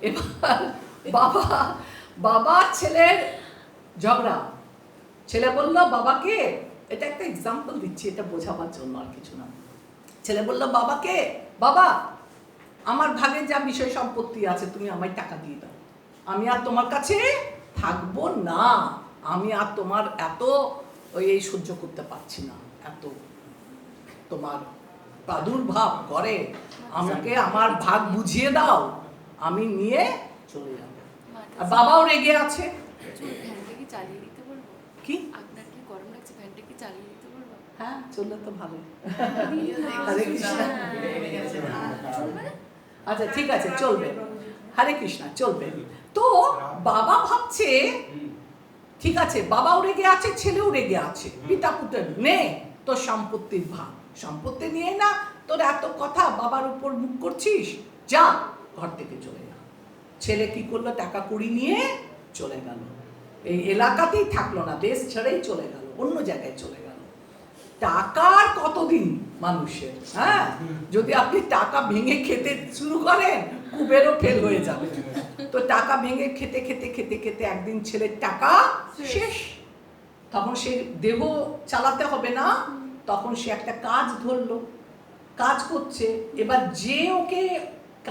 A: এবার বাবা ছেলের ঝগড়া। ছেলে বলল বাবাকে, এটা একটা এক্সাম্পল দিচ্ছি, এটা বোঝাবার জন্য আর কিছু না। ছেলে বলল বাবাকে, বাবা আমার ভাগে যা বিষয় সম্পত্তি আছে তুমি আমায় টাকা দিয়ে দাও, আমি আর তোমার কাছে থাকবো না, আমি আর তোমার এত এই সহ্য করতে পারছি না, এত তোমার প্রাদুর্ভাব করে, আমাকে আমার ভাগ বুঝিয়ে দাও, আমি নিয়ে চলে যাব। আর বাবাও রেগে আছে। কি
H: আপনার কি গরম লাগছে? ফ্যানটা কি চালিয়ে দিতে বলবো?
A: হ্যাঁ, চললে তো ভালো।
H: হরে
A: কৃষ্ণ। আচ্ছা ঠিক আছে, চলবে। হরে কৃষ্ণ, চলবে। তো বাবা ভাবছে ঠিক আছে, বাবাও রেগে আছে, ছেলেও রেগে আছে, পিতা পুত্র নে তোর সম্পত্তির ভাগ, সম্পত্তি নিয়ে না, তোর এত কথা, বাবার উপর মুখ করছিস, যা ঘর থেকে চলে যা। ছেলে কি করলো? টাকা কুড়ি নিয়ে চলে গেল, এই এলাকাতেই থাকলো না, দেশ ছেড়েই চলে গেল, অন্য জায়গায় চলে গেল। টাকার কতদিন মানুষের, হ্যাঁ, যদি আপনি টাকা ভেঙে খেতে শুরু করেন কুবেরও ফেল হয়ে যাবে। তো টাকা ভেঙে খেতে খেতে খেতে খেতে একদিন ছেলের টাকা শেষ, তখন সে দেহ চালাতে হবে না, তখন সে একটা কাজ ধরলো, কাজ করছে। এবার যে ওকে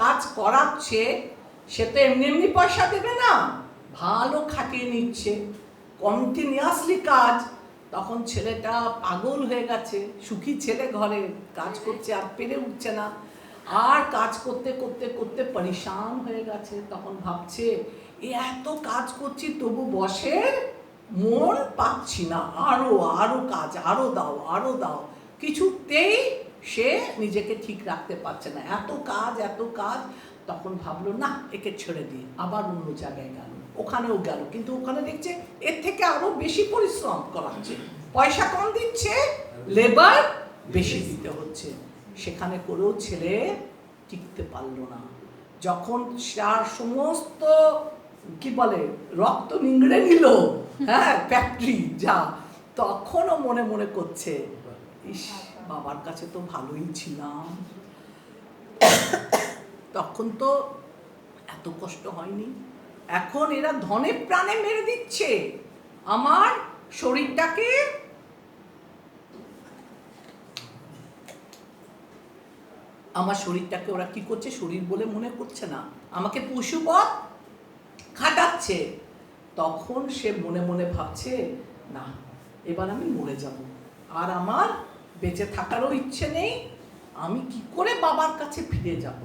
A: কাজ করাচ্ছে সে তো এমনি এমনি পয়সা দেবে না, ভালো খাটিয়ে নিচ্ছে, কন্টিনিউয়াসলি কাজ। তখন ছেলেটা পাগল হয়ে গেছে, সুখী ছেলে, ঘরে কাজ করছে, আর পেরে উঠছে না, আর কাজ করতে করতে করতে পরিশান হয়ে গেছে। তখন ভাবছে এ এত কাজ করছি তবু বসের মন পাচ্ছি না, আরো আরো কাজ, আরো দাও, আরো দাও। কিছুতেই সে নিজেকে ঠিক রাখতে পারছে না, এত কাজ এত কাজ। তখন ভাবলো না, একে ছেড়ে দিই, আবার অন্য জায়গায় গেল। ওখানেও গেল, কিন্তু ওখানে দেখছে এর থেকে আরো বেশি পরিশ্রম করাচ্ছে, পয়সা কম দিচ্ছে, লেবার বেশি দিতে হচ্ছে। সেখানে করেও ছেলে টিকতে পারলো না। যখন তার সমস্ত কি বলে রক্ত নিংড়ে নিল, হ্যাঁ ফ্যাক্টরি যা, তখনও মনে মনে করছে ইস বাবার কাছে তো ভালোই ছিলাম, তখন তো এত কষ্ট হয়নি। এখন এরা ধনে প্রাণে মেরে দিচ্ছে আমার শরীরটাকে, ওরা কি করছে, শরীর বলে মনে করছে না, আমাকে পশুবৎ খাটাচ্ছে। তখন সে মনে মনে ভাবছে না এবার আমি মরে যাব, আর আমার বেঁচে থাকারও ইচ্ছে নেই, আমি কি করে বাবার কাছে ফিরে যাব,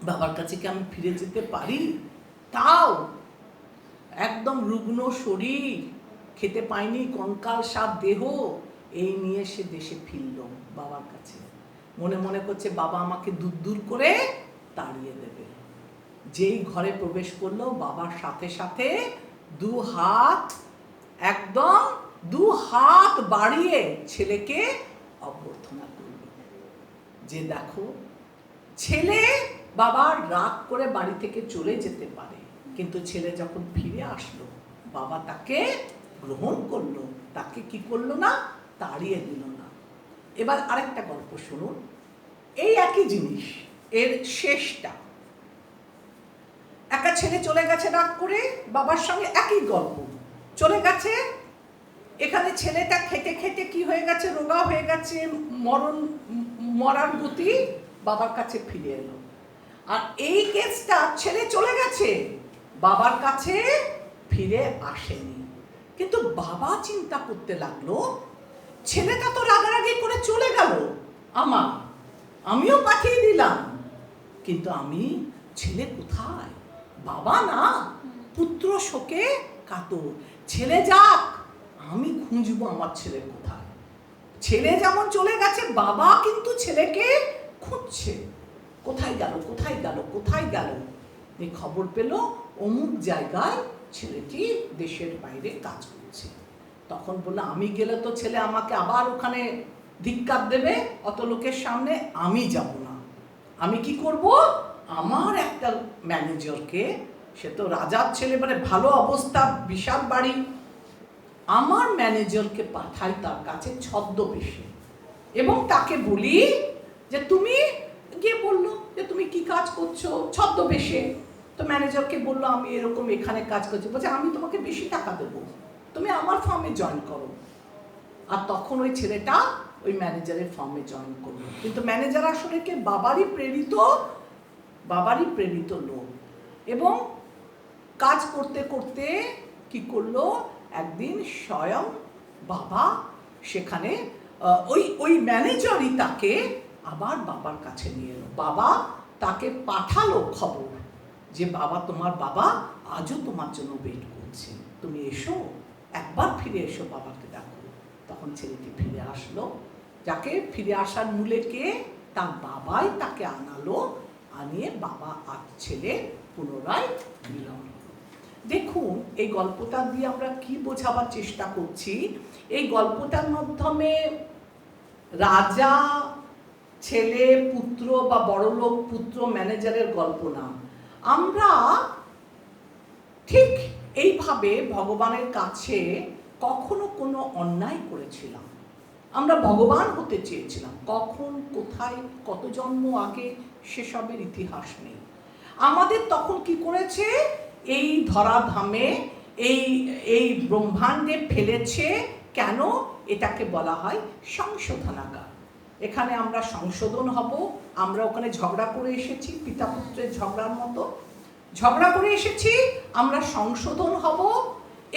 A: বাবার কাছে কি আমি ফিরে যেতে পারি? তাও একদম রুগ্ন শরীর, খেতে পায়নি, কঙ্কাল সাপ দেহ, এই নিয়ে সে দেশে ফিরল বাবার কাছে। মনে মনে করছে বাবা আমাকে দূর দূর করে তাড়িয়ে দেবে। যেই ঘরে প্রবেশ করলো, বাবার সাথে সাথে দু হাত বাড়িয়ে ছেলেকে অভ্যর্থনা করল যে দেখো, ছেলে বাবার রাগ করে বাড়ি থেকে চলে যেতে পারে, কিন্তু ছেলে যখন ফিরে আসলো বাবা তাকে গ্রহণ করলো, তাকে কি করলো না, তাড়িয়ে দিল না। এবার আরেকটা গল্প শুনুন, এই একই জিনিস, এর শেষটা। একটা ছেলে চলে গেছে রাগ করে বাবার সঙ্গে, একই গল্প, চলে গেছে। এখানে ছেলেটা খেটে খেটে কি হয়ে গেছে, রোগা হয়ে গেছে, মরার গতি, বাবার কাছে ফিরে এলো। আর এই কেসটা ছেলে চলে গেছে, বাবার কাছে ফিরে আসেনি। কিন্তু বাবা চিন্তা করতে লাগলো, ছেলেটা তো রাগারাগি করে চলে গেল, আমিও পাঠিয়ে দিলাম, কিন্তু ছেলে কোথায়? বাবা না, পুত্র শোকে কাতর, ছেলে যাক, আমি খুঁজবো আমার ছেলে কোথায়। ছেলে যেমন চলে গেছে, বাবা কিন্তু ছেলেকে খুঁজছে, কোথায় গেল কোথায় গেল কোথায় গেল। এই খবর পেল অমুক জায়গায় ছেলেটি দেশের বাইরে কাজ করছে। তখন বললো আমি গেলে তো ছেলে আমাকে আবার ওখানে ধিক্কার দেবে অত লোকের সামনে, আমি যাব না। আমি কি করব, আমার একটা ম্যানেজারকে, সে তো রাজার ছেলে, মানে ভালো অবস্থা, বিশাল বাড়ি, আমার ম্যানেজারকে পাঠাই তার কাছে ছদ্মবেশে, এবং তাকে বলি যে তুমি গিয়ে বললো যে তুমি কি কাজ করছো ছদ্মবেশে। তো ম্যানেজারকে বললো আমি এরকম এখানে কাজ করছি, বলছে আমি তোমাকে বেশি টাকা দেবো, তুমি আমার ফার্মে জয়েন করো। আর তখন ওই ছেলেটা ওই ম্যানেজারের ফার্মে জয়েন করলো, কিন্তু ম্যানেজার আসলে কে, বাবারই প্রেরিত লোক। এবং কাজ করতে করতে কি করলো, একদিন স্বয়ং বাবা সেখানে, ওই ম্যানেজারই তাকে আবার বাবার কাছে নিয়ে এলো। বাবা তাকে পাঠালো খবর যে বাবা, তোমার বাবা আজও তোমার জন্য ওয়েট করছে, তুমি এসো, একবার ফিরে এসো, বাবাকে দেখো। তখন ছেলেটি ফিরে আসলো, যাকে ফিরে আসার মূলে কে, তার বাবাই তাকে আনালো, আনিয়ে বাবা আর ছেলে পুনরায় মিলন হলো। দেখুন এই গল্পটা দিয়ে আমরা কি বোঝাবার চেষ্টা করছি, এই গল্পটার মাধ্যমে রাজা ছেলে পুত্র বা বড়লোক পুত্র ম্যানেজারের গল্প না, আমরা ঠিক এইভাবে ভগবানের কাছে কখনো কোনো অন্যায় করেছিলাম, আমরা ভগবান হতে চেয়েছিলাম, কখন কোথায় কত জন্ম আগে সেসবের ইতিহাস নেই। আমাদের তখন কি করেছে, এই ধরাধামে এই ব্রহ্মাণ্ডে ফেলেছে। কেন? এটাকে বলা হয় সংশোধনাগার। এখানে আমরা সংশোধন হব, আমরা ওখানে ঝগড়া করে এসেছি, পিতা পুত্রের ঝগড়ার মতো ঝগড়া করে এসেছি, আমরা সংশোধন হব।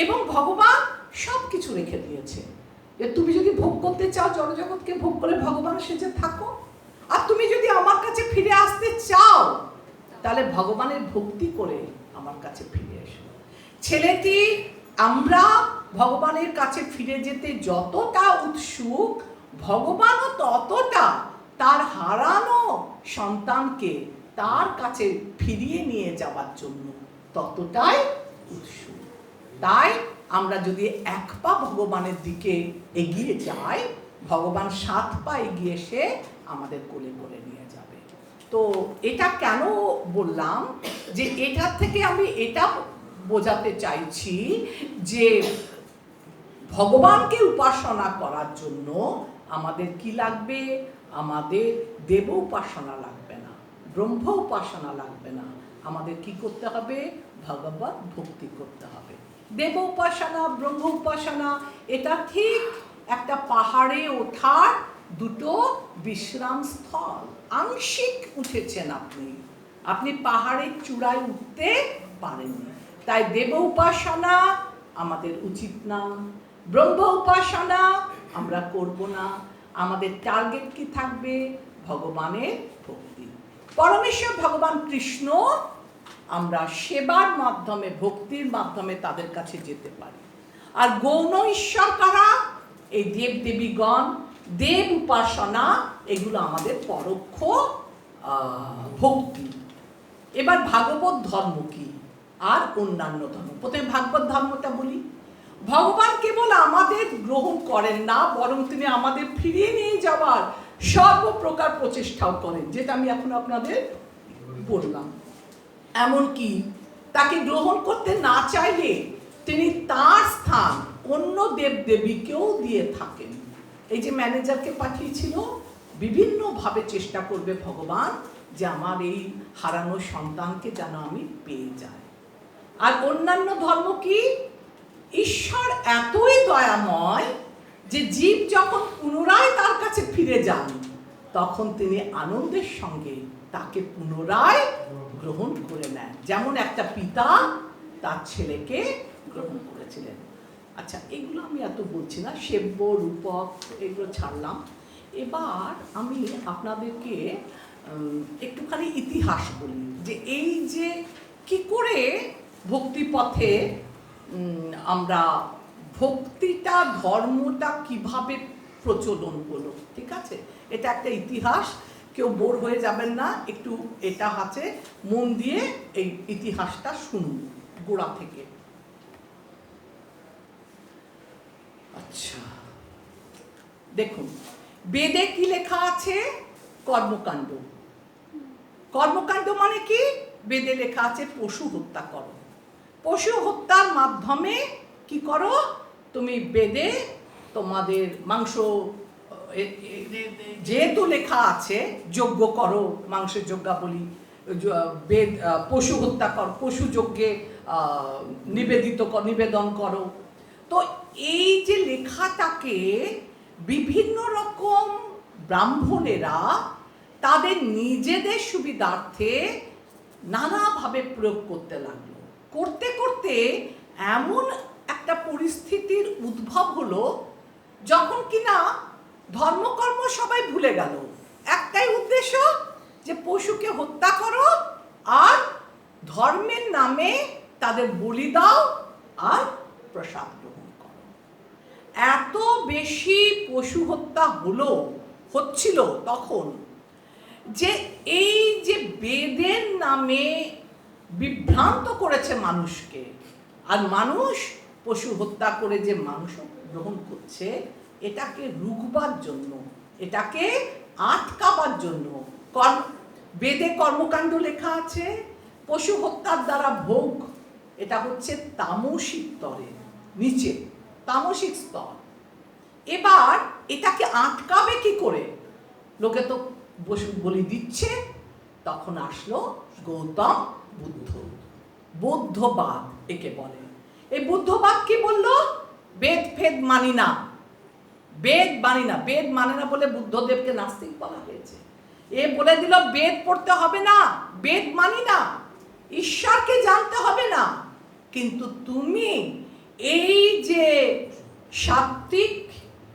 A: এবং ভগবান সব কিছু রেখে দিয়েছে, যে তুমি যদি ভোগ করতে চাও জড়জগৎকে ভোগ করে ভগবান সেজে থাকো, আর তুমি যদি আমার কাছে ফিরে আসতে চাও তাহলে ভগবানের ভক্তি করে আমার কাছে ফিরে এসো। ছেলেটি আমরা ভগবানের কাছে ফিরে যেতে যতটা উৎসুক, ভগবানও ততটা তার হারানো সন্তানকে তার কাছে ফিরিয়ে নিয়ে যাওয়ার জন্য ততটাই উৎস। তাই আমরা যদি 1 পা ভগবানের দিকে এগিয়ে যাই, ভগবান 7 পা এগিয়ে এসে আমাদের কোলে করে নিয়ে যাবে। তো এটা কেন বললাম, যে এটার থেকে আমি এটা বোঝাতে চাইছি যে ভগবানকে উপাসনা করার জন্য আমাদের কি লাগবে? আমাদের দেব উপাসনা লাগবে না, ব্রহ্ম উপাসনা লাগবে না, আমাদের কি করতে হবে? ভগবত ভক্তি করতে হবে। দেব উপাসনা, ব্রহ্ম উপাসনা এটা ঠিক একটা পাহাড়ে ওঠার দুটো বিশ্রাম স্থল। আংশিক উঠেছেন আপনি পাহাড়ের চূড়ায় উঠতে পারেননি। তাই দেব উপাসনা আমাদের উচিত না, ব্রহ্ম উপাসনা আমরা করব না। আমাদের টার্গেট কি থাকবে? ভগবানের ভক্তি। পরমেশ্বর ভগবান কৃষ্ণ আমরা সেবার মাধ্যমে, ভক্তির মাধ্যমে তাদের কাছে যেতে পারি। আর গৌণ ঈশ্বর কারা? এই দেব দেবীগণ, দেব উপাসনা, এগুলো আমাদের পরোক্ষ ভক্তি। এবার ভাগবত ধর্ম কি আর অন্যান্য ধর্ম? প্রথমে ভাগবত ধর্মটা বলি। ভগবান কেবল আমাদের গ্রহণ করেন না, বরং তিনি আমাদের ফিরিয়ে নিয়ে যাওয়ার সর্বপ্রকার প্রচেষ্টাও করেন, যেটা আমি এখন আপনাদের বললাম। এমনকি তাকে গ্রহণ করতে না চাইলে তিনি তার স্থান অন্য দেবদেবীকেও দিয়ে থাকেন। এই যে ম্যানেজারকে পাঠিয়েছিল, বিভিন্নভাবে চেষ্টা করবে ভগবান যে আমার এই হারানো সন্তানকে যেন আমি পেয়ে যাই। আর অন্যান্য ধর্ম কি? ঈশ্বর এতই দয়াময় যে জীব যখন পুনরায় তার কাছে ফিরে যান, তখন তিনি আনন্দের সঙ্গে তাকে পুনরায় গ্রহণ করে নেন, যেমন একটা পিতা তার ছেলেকে গ্রহণ করেছিলেন। আচ্ছা, এগুলো আমি এত বলছি না, সেব্য রূপক এগুলো ছাড়লাম। এবার আমি আপনাদেরকে একটুখানি ইতিহাস বলি, যে এই যে কি করে ভক্তিপথে আমরা ভক্তিটা, ধর্মটা কিভাবে প্রচলন হলো। ঠিক আছে, এটা একটা ইতিহাস, কেউ বোর হয়ে যাবেন না, একটু এটা আছে মন দিয়ে এই ইতিহাসটা শুনুন গোড়া থেকে। আচ্ছা, দেখুন বেদে কি লেখা আছে? কর্মকাণ্ড। কর্মকাণ্ড মানে কি? বেদে লেখা আছে পশু হত্যা করো। পশু হত্যার মাধ্যমে কি করো? তুমি বেদে তোমাদের মাংস, যেহেতু লেখা আছে যজ্ঞ করো, মাংসের যজ্ঞাবলী, বেদ পশু হত্যা করো, পশু যজ্ঞে নিবেদন করো। তো এই যে লেখাটাকে বিভিন্ন রকম ব্রাহ্মণেরা তাদের নিজেদের সুবিধার্থে নানাভাবে প্রয়োগ করতে লাগলো। করতে করতে এমন একটা পরিস্থিতির উদ্ভব হলো, যখন কিনা ধর্মকর্ম সবাই ভুলে গেল, একটাই উদ্দেশ্য যে পশুকে হত্যা করো আর ধর্মের নামে তাদের বলি দাও আর প্রসাদ গ্রহণ করো। এত বেশি পশু হত্যা হচ্ছিল তখন, যে এই যে বেদের নামে বিভ্রান্ত করেছে মানুষকে, আর মানুষ পশু হত্যা করে যে মাংস গ্রহণ করছে, এটাকে রুখবার জন্য, এটাকে আটকাবার জন্য বেদে কর্মকাণ্ড লেখা আছে। পশু হত্যার দ্বারা ভোগ, এটা হচ্ছে তামসিক স্তরের নিচে, তামসিক স্তর। এবার এটাকে আটকাবে কি করে? লোকে তো পশু বলি দিচ্ছে। তখন আসলো গৌতম বুদ্ধ, বৌদ্ধবাদ একে বলে। এই বুদ্ধবাদ কি বললো? বেদ ফেদ মানি না, বেদ মানি না। বেদ মানে না বলে বুদ্ধদেবকে নাস্তিক বলা হয়েছে। এ বলে দিল বেদ পড়তে হবে না, বেদ মানি না, ঈশ্বরকে জানতে হবে না, কিন্তু তুমি এই যে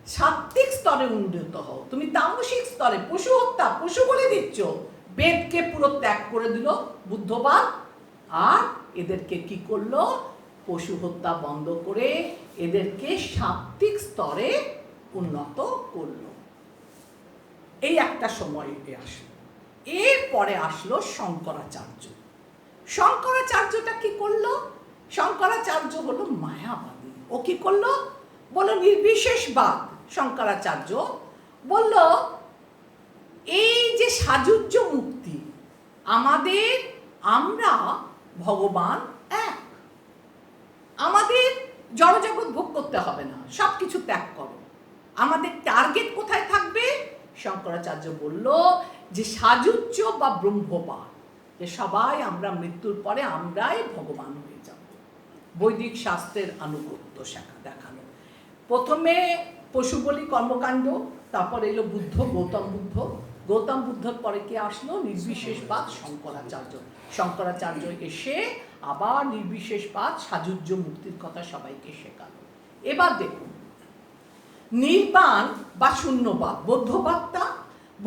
A: সাত্ত্বিক স্তরে উন্নীত হও, তুমি তামসিক স্তরে পশু হত্যা, পশু বলে দিচ্ছ। বেদকে পুরো ত্যাগ করে দিল বুদ্ধবাদ, আর এদেরকে কি করলো? পশু হত্যা বন্ধ করে এদেরকে সাত্ত্বিক স্তরে উন্নত করলো। এই একটা সময় আসলো। এরপরে আসলো শঙ্করাচার্য। শঙ্করাচার্যটা কি করলো? শঙ্করাচার্য হলো মায়াবাদী। ও কি করলো? বলল নির্বিশেষবাদ। শঙ্করাচার্য বলল এই যে সাযুজ্য মুক্তি, আমরা ভগবান এক, আমাদের জড়জগৎ ভোগ করতে হবে না, সব কিছু ত্যাগ করো। আমাদের টার্গেট কোথায় থাকবে? শঙ্করাচার্য বলল যে সাযুজ্য বা ব্রহ্মবাদ, যে সবাই আমরা মৃত্যুর পরে আমরাই ভগবান হয়ে যাব। বৈদিক শাস্ত্রের আনুগত্য শাখা দেখানো। প্রথমে পশু বলি কর্মকাণ্ড, তারপর এলো বুদ্ধ, গৌতম বুদ্ধ। গৌতম বুদ্ধর পরে কে আসলো? নির্বিশেষবাদ, শঙ্করাচার্য। শঙ্করাচার্য এসে আবার নির্বিশেষবাদ, সাযুজ্য মুক্তির কথা সবাইকে শেখালো। এবার দেখুন, নির্বাণ বা শূন্যবাদ, বৌদ্ধবাদটা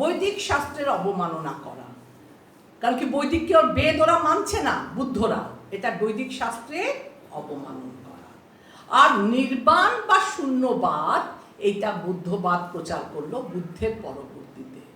A: বৈদিক শাস্ত্রের অবমাননা করা। কারণ কি বৈদিককে ওর বেদ ওরা মানছে না, বুদ্ধরা, এটা বৈদিক শাস্ত্রে অবমানন করা। আর নির্বাণ বা শূন্যবাদ, এইটা বুদ্ধবাদ প্রচার করলো বুদ্ধের পরবর্তী